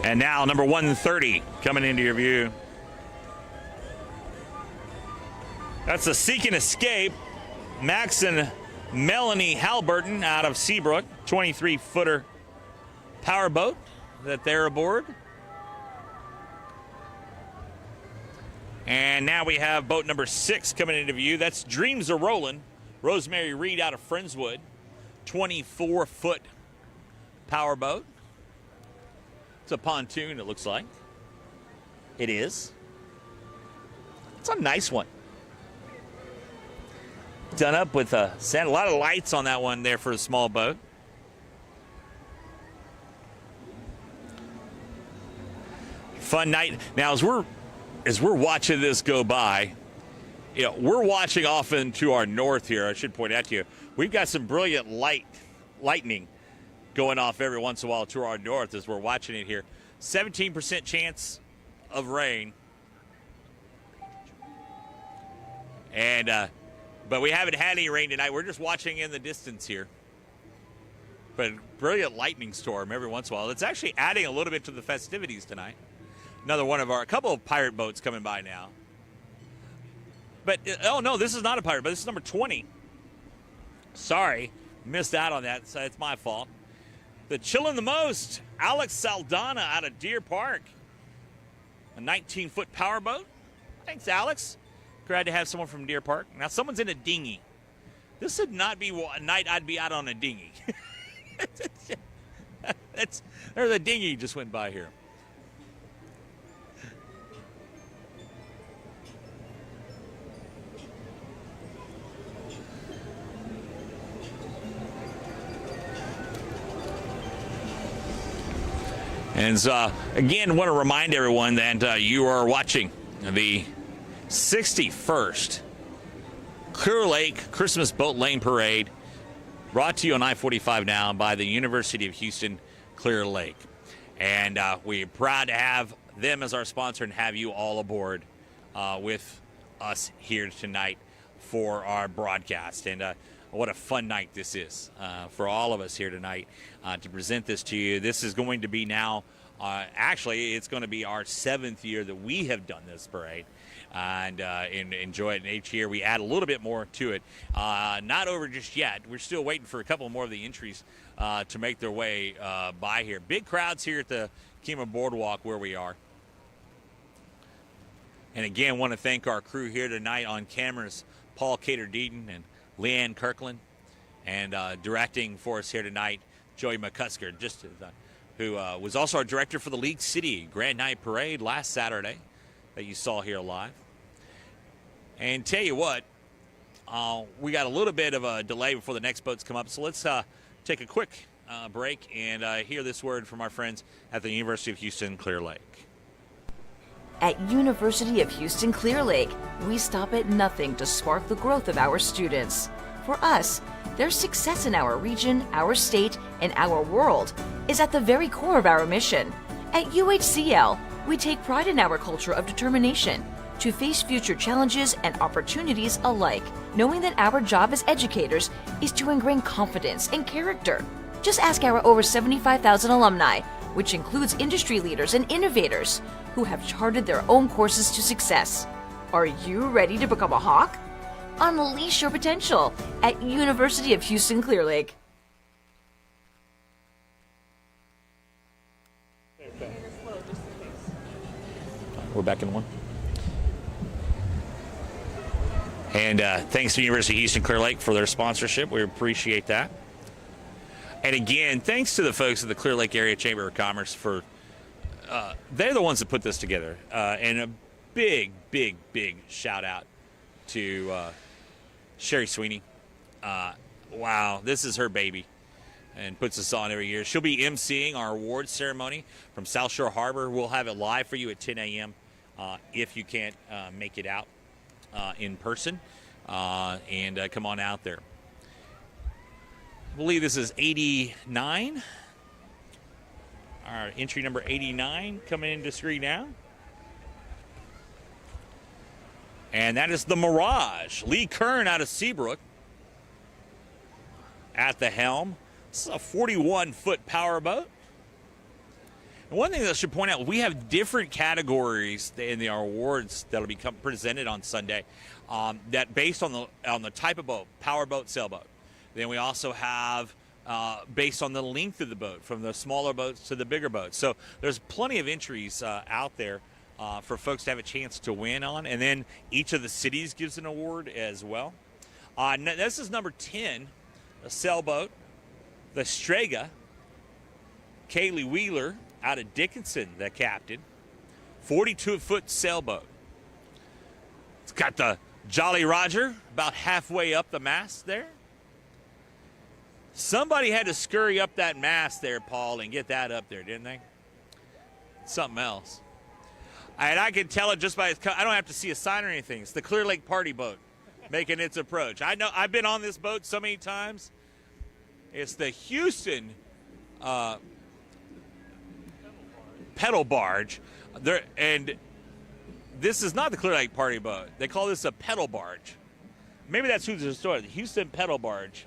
And now number 130 coming into your view. That's the Seek and Escape. Max and Melanie Halberton out of Seabrook, 23-footer powerboat that they're aboard. And now we have boat number 6 coming into view. That's Dreams Are Rollin'. Rosemary Reed out of Friendswood, 24-foot powerboat. It's a pontoon, it looks like. It is. It's a nice one. Done up with a lot of lights on that one there for a small boat. Fun night. Now, as we're watching this go by, we're watching off into our north here. I should point out to you, we've got some brilliant lightning going off every once in a while to our north as we're watching it here. 17% chance of rain. And but we haven't had any rain tonight. We're just watching in the distance here. But brilliant lightning storm every once in a while. It's actually adding a little bit to the festivities tonight. A couple of pirate boats coming by now. But, oh no, this is not a pirate boat. This is number 20. Sorry, missed out on that, so it's my fault. The Chillin' the Most, Alex Saldana out of Deer Park. A 19-foot powerboat. Thanks, Alex. Glad to have someone from Deer Park. Now, someone's in a dinghy. This would not be a night I'd be out on a dinghy. There's a dinghy just went by here. And again, want to remind everyone that you are watching the 61st Clear Lake Christmas Boat Lane Parade, brought to you on I-45 now by the University of Houston Clear Lake. And we're proud to have them as our sponsor and have you all aboard with us here tonight for our broadcast. And what a fun night this is for all of us here tonight to present this to you. This is going to be now, actually, it's going to be our 7th year that we have done this parade. And enjoy it. And each year we add a little bit more to it. Not over just yet. We're still waiting for a couple more of the entries to make their way by here. Big crowds here at the Kemah Boardwalk where we are. And again, want to thank our crew here tonight on cameras, Paul Cater-Deaton and Leanne Kirkland, and directing for us here tonight, Joey McCusker, who was also our director for the League City Grand Night Parade last Saturday that you saw here live. And tell you what, we got a little bit of a delay before the next boats come up, so let's take a quick break and hear this word from our friends at the University of Houston Clear Lake. At University of Houston Clear Lake, we stop at nothing to spark the growth of our students. For us, their success in our region, our state, and our world is at the very core of our mission. At UHCL, we take pride in our culture of determination to face future challenges and opportunities alike, knowing that our job as educators is to ingrain confidence and character. Just ask our over 75,000 alumni, which includes industry leaders and innovators who have charted their own courses to success. Are you ready to become a Hawk? Unleash your potential at University of Houston Clear Lake. We're back in one. And thanks to University of Houston Clear Lake for their sponsorship. We appreciate that. And again, thanks to the folks at the Clear Lake Area Chamber of Commerce for, they're the ones that put this together. And a big, big, big shout out to Sherry Sweeney. Wow, this is her baby. and puts us on every year. She'll be emceeing our awards ceremony from South Shore Harbor. We'll have it live for you at 10 a.m. If you can't make it out in person, and come on out there. I believe this is 89. Our entry number 89 coming into screen now. And that is the Mirage. Lee Kern out of Seabrook at the helm. This is a 41-foot powerboat. And one thing that I should point out, we have different categories in our awards that'll be presented on Sunday, that based on the type of boat, powerboat, sailboat. Then we also have based on the length of the boat, from the smaller boats to the bigger boats. So there's plenty of entries out there for folks to have a chance to win on. And then each of the cities gives an award as well. This is number 10, a sailboat, the Strega. Kaylee Wheeler out of Dickinson, the captain. 42-foot sailboat. It's got the Jolly Roger about halfway up the mast there. Somebody had to scurry up that mast there, Paul, and get that up there, didn't they? Something else. And I can tell it just by its I don't have to see a sign or anything. It's the Clear Lake Party Boat making its approach. I know I've been on this boat so many times. It's the Houston pedal barge. And this is not the Clear Lake Party Boat. They call this a pedal barge. Maybe that's who's the story. The Houston pedal barge.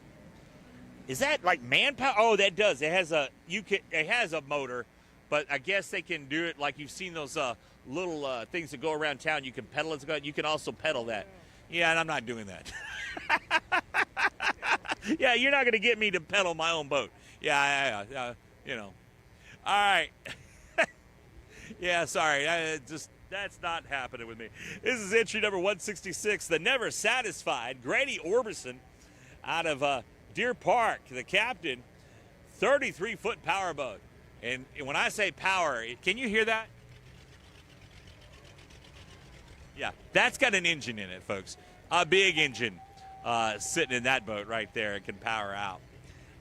Is that like manpower? Oh, that does. It has a motor, but I guess they can do it like you've seen those little things that go around town. You can pedal it. You can also pedal that. Yeah, and I'm not doing that. Yeah, you're not going to get me to pedal my own boat. Yeah, you know. All right. Yeah, sorry. That's not happening with me. This is entry number 166, the Never Satisfied, Grady Orbison out of Deer Park, the captain. 33-foot powerboat. And when I say power, can you hear that? Yeah, that's got an engine in it, folks. A big engine sitting in that boat right there. It can power out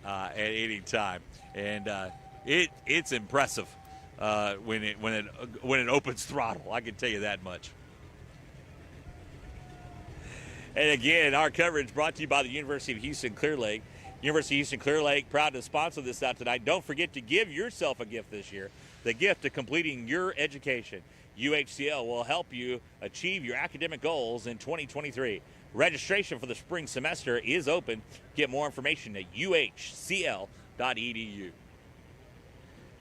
at any time. And it's impressive when it opens throttle. I can tell you that much. And again, our coverage brought to you by the University of Houston Clear Lake. University of Houston Clear Lake, proud to sponsor this out tonight. Don't forget to give yourself a gift this year, the gift of completing your education. UHCL will help you achieve your academic goals in 2023. Registration for the spring semester is open. Get more information at uhcl.edu.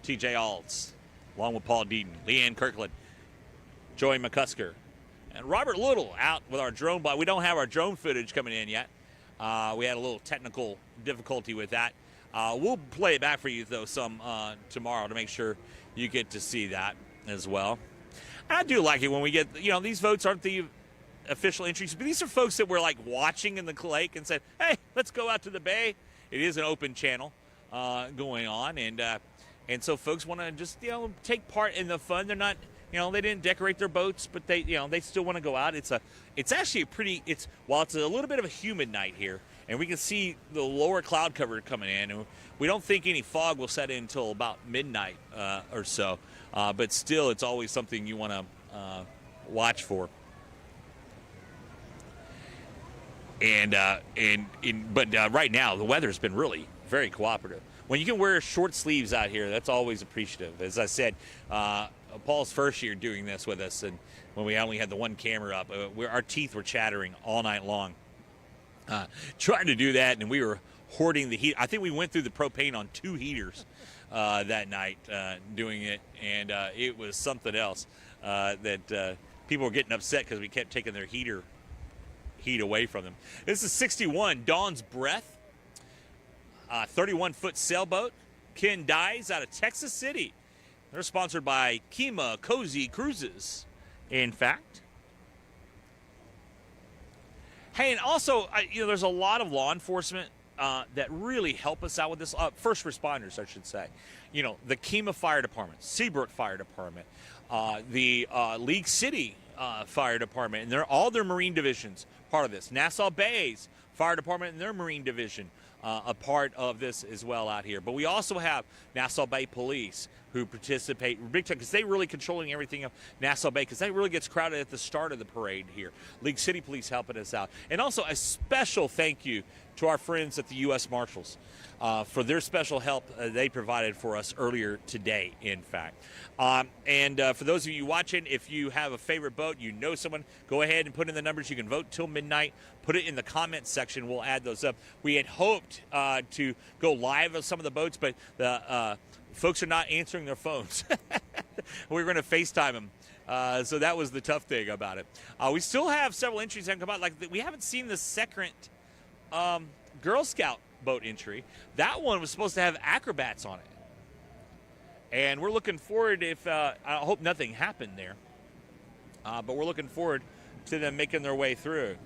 TJ Alts, along with Paul Deaton, Leanne Kirkland, Joey McCusker, and Robert Little out with our drone. But we don't have our drone footage coming in yet. We had a little technical difficulty with that. We'll play it back for you, though, some tomorrow to make sure you get to see that as well. I do like it when we get, these votes aren't the official entries, but these are folks that were like watching in the lake and said, hey, let's go out to the bay. It is an open channel going on. And so folks want to just, take part in the fun. They're not, they didn't decorate their boats, but they still want to go out. It's actually while it's a little bit of a humid night here, and we can see the lower cloud cover coming in, and we don't think any fog will set in until about midnight or so. But still, it's always something you want to watch for. But right now, the weather's been really very cooperative. When you can wear short sleeves out here, that's always appreciative. As I said, Paul's first year doing this with us, and when we only had the one camera up, our teeth were chattering all night long trying to do that, and we were hoarding the heat. I think we went through the propane on 2 heaters that night doing it, and it was something else that people were getting upset because we kept taking their heat away from them. This is 61, Dawn's Breath, 31-foot sailboat. Ken Dyes out of Texas City. They're sponsored by Kemah Cozy Cruises, in fact. Hey, and also, there's a lot of law enforcement that really help us out with this. First responders, I should say. The Kemah Fire Department, Seabrook Fire Department, the League City Fire Department, and all their Marine divisions part of this. Nassau Bay's Fire Department and their Marine division a part of this as well out here. But we also have Nassau Bay Police who participate big time because they're really controlling everything of Nassau Bay because that really gets crowded at the start of the parade here. League City Police helping us out. And also a special thank you to our friends at the U.S. Marshals for their special help they provided for us earlier today, in fact. And for those of you watching, if you have a favorite boat, you know someone, go ahead and put in the numbers. You can vote till midnight. Put it in the comments section. We'll add those up. We had hoped to go live on some of the boats, but the folks are not answering their phones. We were going to FaceTime them. So that was the tough thing about it. We still have several entries that come out. Like we haven't seen the second Girl Scout boat entry. That one was supposed to have acrobats on it. And we're looking forward I hope nothing happened there. But we're looking forward to them making their way through.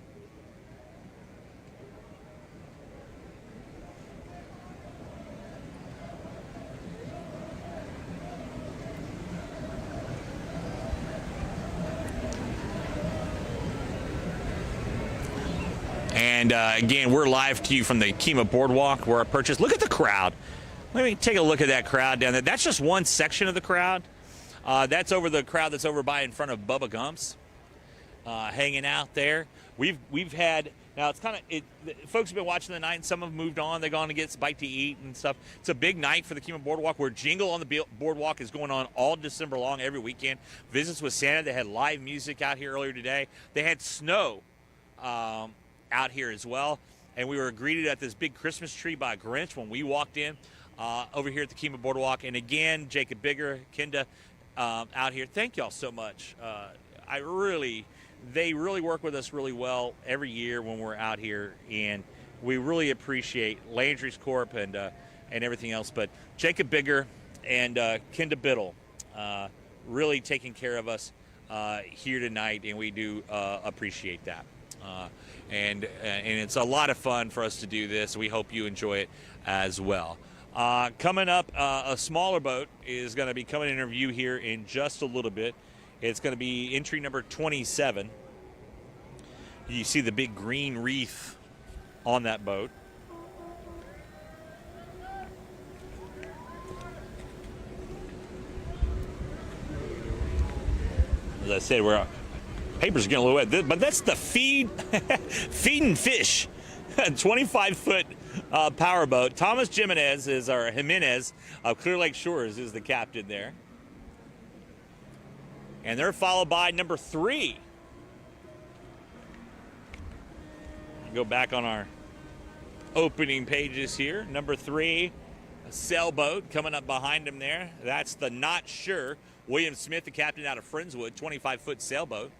And again, we're live to you from the Kemah Boardwalk where I purchased. Look at the crowd. Let me take a look at that crowd down there. That's just one section of the crowd. That's over the crowd that's over by in front of Bubba Gump's, hanging out there. We've had, now it's kind of, folks have been watching the night and some have moved on. They've gone to get some bite to eat and stuff. It's a big night for the Kemah Boardwalk where Jingle on the Boardwalk is going on all December long, every weekend. Visits with Santa. They had live music out here earlier today. They had snow out here as well. And we were greeted at this big Christmas tree by a Grinch when we walked in over here at the Kemah Boardwalk. And again, Jacob Bigger, Kenda out here. Thank y'all so much. They really work with us really well every year when we're out here, and we really appreciate Landry's Corp and everything else. But Jacob Bigger and Kenda Biddle really taking care of us here tonight, and we do appreciate that. And it's a lot of fun for us to do this. We hope you enjoy it as well. Coming up, a smaller boat is going to be coming in review here in just a little bit. It's going to be entry number 27. You see the big green wreath on that boat. As I said, paper's getting a little wet, but that's the feeding fish, 25-foot powerboat. Thomas Jimenez of Clear Lake Shores is the captain there. And they're followed by number 3. Go back on our opening pages here. Number 3, a sailboat coming up behind him there. That's the Not Sure. William Smith, the captain out of Friendswood, 25-foot sailboat.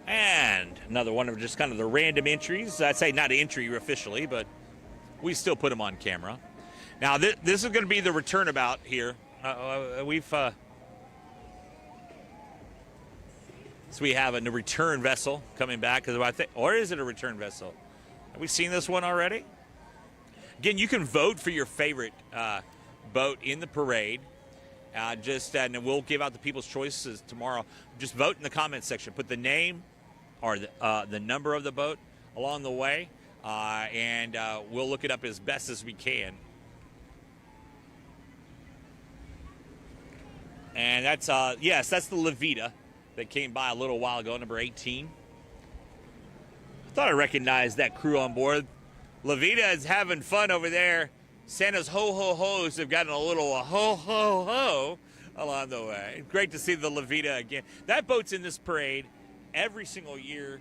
And another one of just kind of the random entries. I'd say not an entry officially, but we still put them on camera. Now, this is going to be the return about here. So we have a return vessel coming back, or is it a return vessel? Have we seen this one already? Again, you can vote for your favorite boat in the parade. And we'll give out the people's choices tomorrow. Just vote in the comments section. Put the name or the number of the boat along the way, and we'll look it up as best as we can. And that's, yes, that's the Levita that came by a little while ago, number 18. I thought I recognized that crew on board. Levita is having fun over there. Santa's ho-ho-hos have gotten a little ho-ho-ho along the way. Great to see the Levita again. That boat's in this parade every single year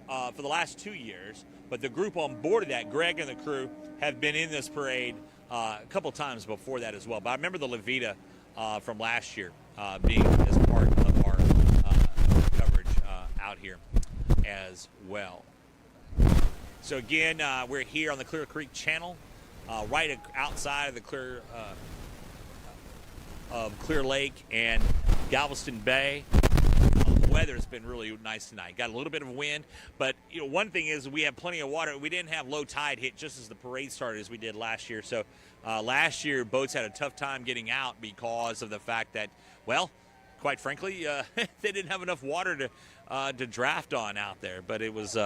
for the last 2 years. But the group on board of that, Greg and the crew, have been in this parade a couple times before that as well. But I remember the Levita from last year being as part of our coverage out here as well. So again, we're here on the Clear Creek Channel, right outside of the Clear Lake and Galveston Bay. The weather's been really nice tonight. Got a little bit of wind, but one thing is we have plenty of water. We didn't have low tide hit just as the parade started as we did last year. So last year, boats had a tough time getting out because of the fact that, well, quite frankly, they didn't have enough water to draft on out there. But it was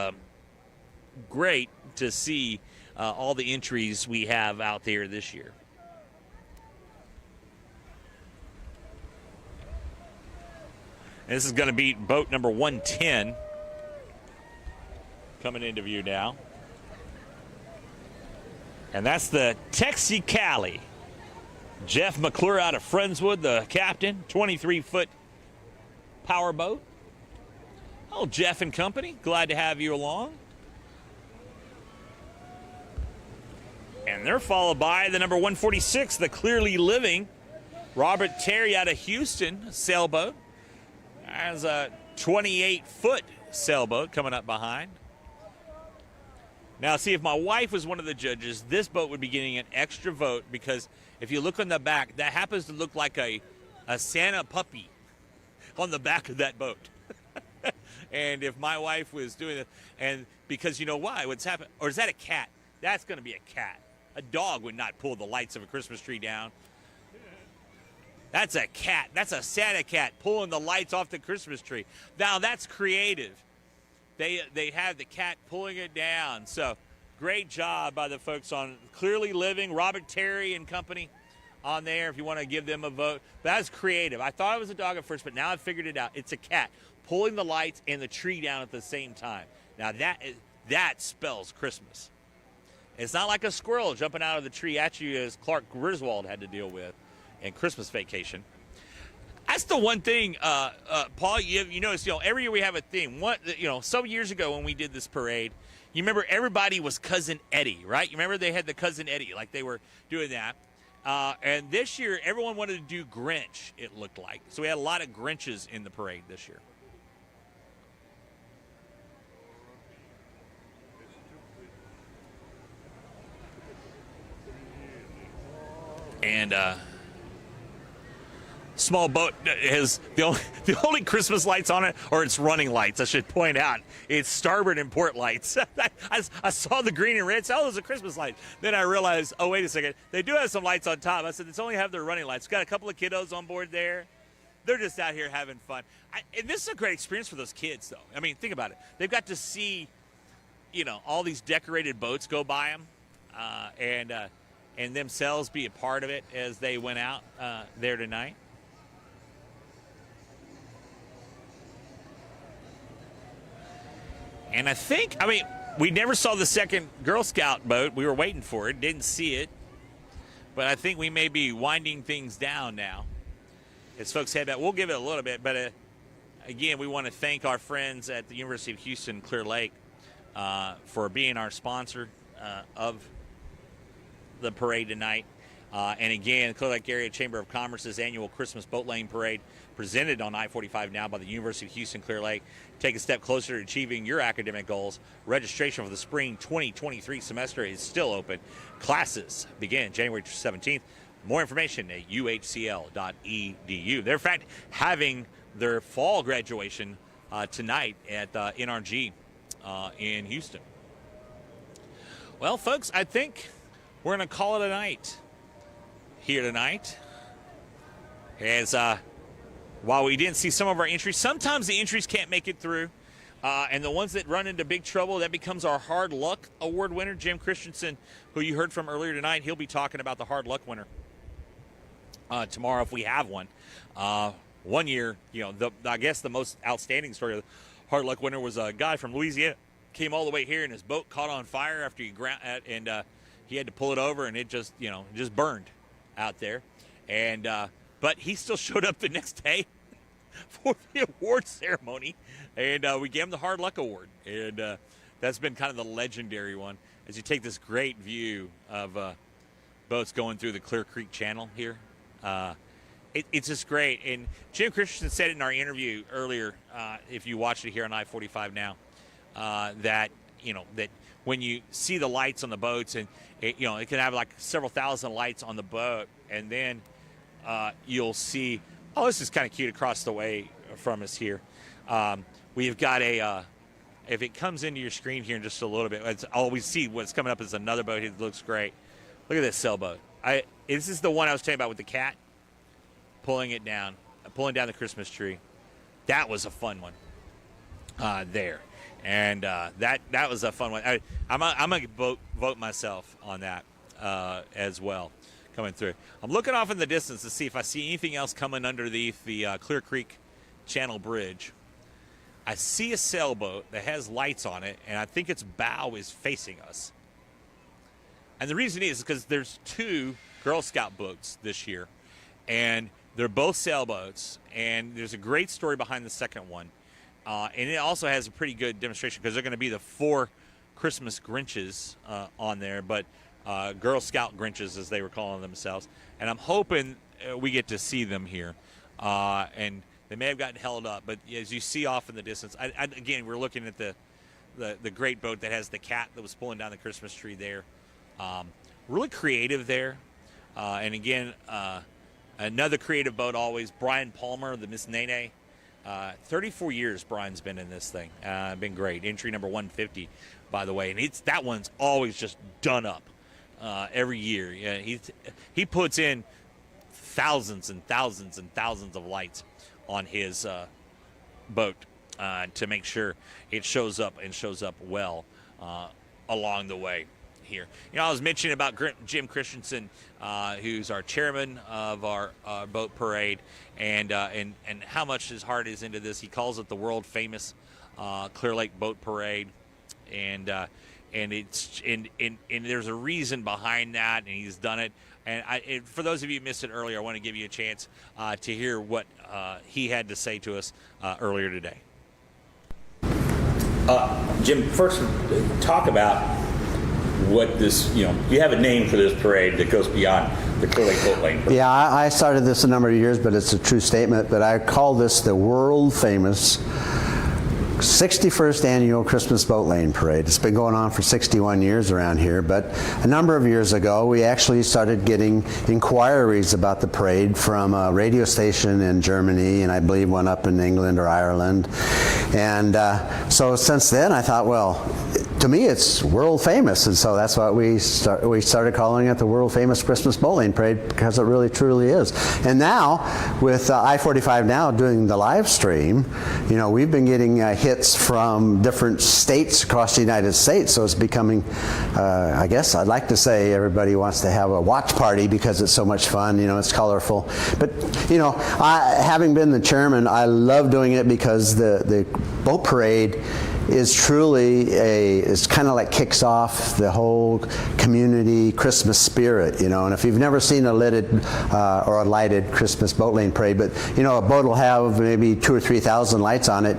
great to see all the entries we have out there this year. And this is going to be boat number 110 coming into view now. And that's the Texicali. Jeff McClure out of Friendswood, the captain, 23-foot power boat. Oh, Jeff and company, glad to have you along. And they're followed by the number 146, the Clearly Living, Robert Terry out of Houston, sailboat. There's a 28-foot sailboat coming up behind. Now, see, if my wife was one of the judges, this boat would be getting an extra vote because if you look on the back, that happens to look like a Santa puppy on the back of that boat. And if my wife was doing it, and because you know why, what's happened, or is that a cat? That's going to be a cat. A dog would not pull the lights of a Christmas tree down. That's a cat. That's a Santa cat pulling the lights off the Christmas tree. Now, that's creative. They have the cat pulling it down. So great job by the folks on Clearly Living, Robert Terry and company on there if you want to give them a vote. But that's creative. I thought it was a dog at first, but now I've figured it out. It's a cat pulling the lights and the tree down at the same time. Now that spells Christmas. It's not like a squirrel jumping out of the tree at you as Clark Griswold had to deal with in Christmas Vacation. That's the one thing, Paul, you notice, every year we have a theme. Some years ago when we did this parade, you remember everybody was Cousin Eddie, right? You remember they had the Cousin Eddie, like they were doing that. And this year, everyone wanted to do Grinch, it looked like. So we had a lot of Grinches in the parade this year. And small boat has the only Christmas lights on it, or it's running lights, I should point out. It's starboard and port lights. I saw the green and red, so those are Christmas lights. Then I realized, oh, wait a second, they do have some lights on top. I said, it's only have their running lights. Got a couple of kiddos on board there. They're just out here having fun. And this is a great experience for those kids, though. I mean, think about it. They've got to see, all these decorated boats go by them, and themselves be a part of it as they went out there tonight. And we never saw the second Girl Scout boat. We were waiting for it, didn't see it. But I think we may be winding things down now as folks head back. We'll give it a little bit, but again, we want to thank our friends at the University of Houston Clear Lake for being our sponsor of the parade tonight. And again, Clear Lake Area Chamber of Commerce's annual Christmas Boat Lane Parade, presented on I-45 now by the University of Houston Clear Lake. Take a step closer to achieving your academic goals. Registration for the spring 2023 semester is still open. Classes begin January 17th. More information at uhcl.edu. They're, in fact, having their fall graduation tonight at NRG in Houston. Well, folks, I think we're going to call it a night here tonight. As while we didn't see some of our entries, sometimes the entries can't make it through. And the ones that run into big trouble, that becomes our Hard Luck Award winner, Jim Christensen, who you heard from earlier tonight. He'll be talking about the Hard Luck winner tomorrow if we have one. 1 year, I guess the most outstanding story of the Hard Luck winner was a guy from Louisiana. Came all the way here and his boat caught on fire after he he had to pull it over, and it just burned out there. And but he still showed up the next day for the award ceremony, and we gave him the Hard Luck Award. And that's been kind of the legendary one as you take this great view of boats going through the Clear Creek Channel here. It's just great. And Jim Christensen said in our interview earlier, if you watched it here on I-45 now, that when you see the lights on the boats, and it can have like several thousand lights on the boat, and then you'll see, oh, this is kind of cute across the way from us here. We've got if it comes into your screen here in just a little bit, we see what's coming up is another boat here that looks great. Look at this sailboat. This is the one I was telling you about with the cat pulling down the Christmas tree. That was a fun one there. And that was a fun one. I'm going to vote myself on that as well, coming through. I'm looking off in the distance to see if I see anything else coming underneath the Clear Creek Channel Bridge. I see a sailboat that has lights on it, and I think its bow is facing us. And the reason is because there's 2 Girl Scout boats this year, and they're both sailboats, and there's a great story behind the second one. And it also has a pretty good demonstration because they're going to be the 4 Christmas Grinches on there, but Girl Scout Grinches as they were calling themselves. And I'm hoping we get to see them here. And they may have gotten held up, but as you see off in the distance, again, we're looking at the great boat that has the cat that was pulling down the Christmas tree there. Really creative there. And again, another creative boat always, Brian Palmer, the Miss Nene. 34 years Brian's been in this thing. Been great. Entry number 150, by the way. And that one's always just done up every year. Yeah, he puts in thousands and thousands and thousands of lights on his boat to make sure it shows up and shows up well along the way here. I was mentioning about Jim Christensen, who's our chairman of our boat parade, and how much his heart is into this. He calls it the world famous Clear Lake Boat Parade, and there's a reason behind that, and he's done it. And for those of you who missed it earlier, I want to give you a chance to hear what he had to say to us earlier today. Jim, first talk about what this, you have a name for this parade that goes beyond the Clear Lake Boat Lane parade. Yeah, I started this a number of years, but it's a true statement. But I call this the world famous 61st annual Christmas Boat Lane Parade. It's been going on for 61 years around here, but a number of years ago we actually started getting inquiries about the parade from a radio station in Germany, and I believe one up in England or Ireland. And so since then I thought, well, to me it's world famous, and so that's why we started calling it the world famous Christmas Boat Lane Parade, because it really truly is. And now with I-45 now doing the live stream, we've been getting hits from different states across the United States, so it's becoming, I guess I'd like to say everybody wants to have a watch party because it's so much fun, it's colorful. But, having been the chairman, I love doing it because the boat parade is truly it's kind of like kicks off the whole community Christmas spirit, and if you've never seen a lighted or a lighted Christmas boat lane parade, but a boat will have maybe 2,000 or 3,000 lights on it,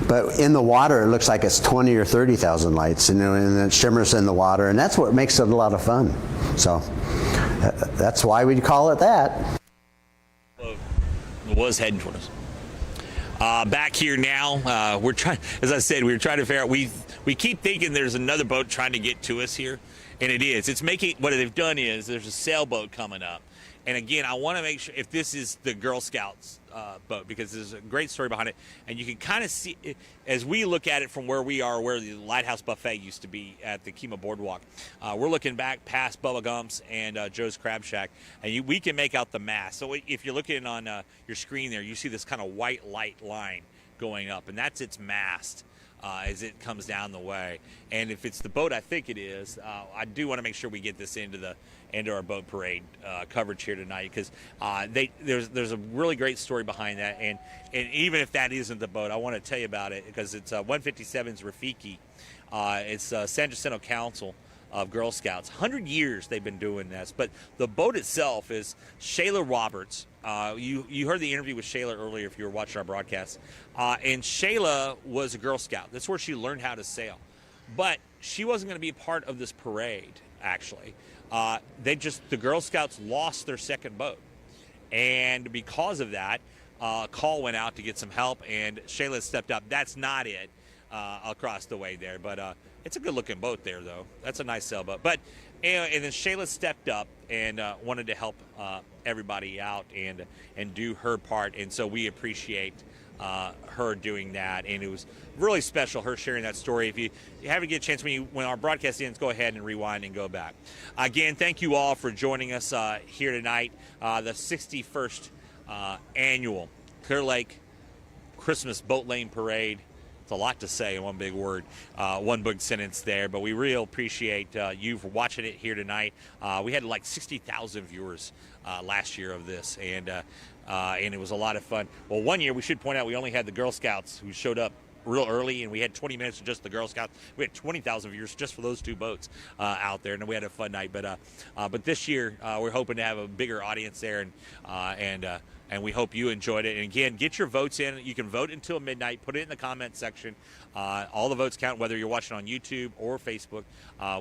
but in the water it looks like it's 20,000 or 30,000 lights, and it shimmers in the water, and that's what makes it a lot of fun. So that's why we call it that. Well, it was heading toward us. Back here now, we're trying, as I said, we were trying to figure out, we keep thinking there's another boat trying to get to us here, and it is. It's making, what they've done is there's a sailboat coming up. And again, I want to make sure if this is the Girl Scouts boat, because there's a great story behind it, and you can kind of see it, as we look at it from where we are, where the Lighthouse Buffet used to be at the Kemah Boardwalk. We're looking back past Bubba Gump's and Joe's Crab Shack, and we can make out the mast. So if you're looking on your screen there, you see this kind of white light line going up, and that's its mast as it comes down the way. And if it's the boat I think it is, I do want to make sure we get this into our boat parade coverage here tonight, because there's a really great story behind that, and even if that isn't the boat, I want to tell you about it, because it's 157's Rafiki. It's San Jacinto Council of Girl Scouts. 100 years they've been doing this, but the boat itself is Shayla Roberts. You heard the interview with Shayla earlier if you were watching our broadcast, and Shayla was a Girl Scout. That's where she learned how to sail, but she wasn't going to be a part of this parade, actually. The Girl Scouts lost their second boat, and because of that, a call went out to get some help, and Shayla stepped up. That's not it across the way there, but it's a good-looking boat there, though. That's a nice sailboat. But and then Shayla stepped up and wanted to help everybody out and do her part, and so we appreciate her doing that, and it was really special, her sharing that story. If you haven't get a chance, when our broadcast ends, go ahead and rewind and go back. Again, thank you all for joining us here tonight, the 61st annual Clear Lake Christmas Boat Lane Parade. It's a lot to say in one big word, one big sentence there. But we really appreciate you for watching it here tonight. We had like 60,000 viewers last year of this, and it was a lot of fun. Well, one year we should point out we only had the Girl Scouts who showed up real early, and we had 20 minutes of just the Girl Scouts. We had 20,000 viewers just for those two boats out there, and we had a fun night. But this year we're hoping to have a bigger audience there, and we hope you enjoyed it. And again, get your votes in. You can vote until midnight. Put it in the comment section. All the votes count, whether you're watching on YouTube or Facebook.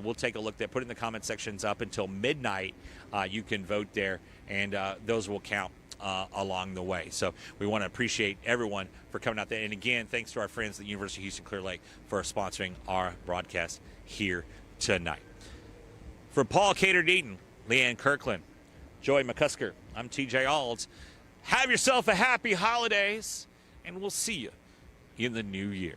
We'll take a look there. Put it in the comment sections up until midnight. You can vote there, and those will count along the way. So we want to appreciate everyone for coming out there. And again, thanks to our friends at the University of Houston Clear Lake for sponsoring our broadcast here tonight. For Paul Cater-Deaton, Leanne Kirkland, Joey McCusker, I'm TJ Alds. Have yourself a happy holidays, and we'll see you in the new year.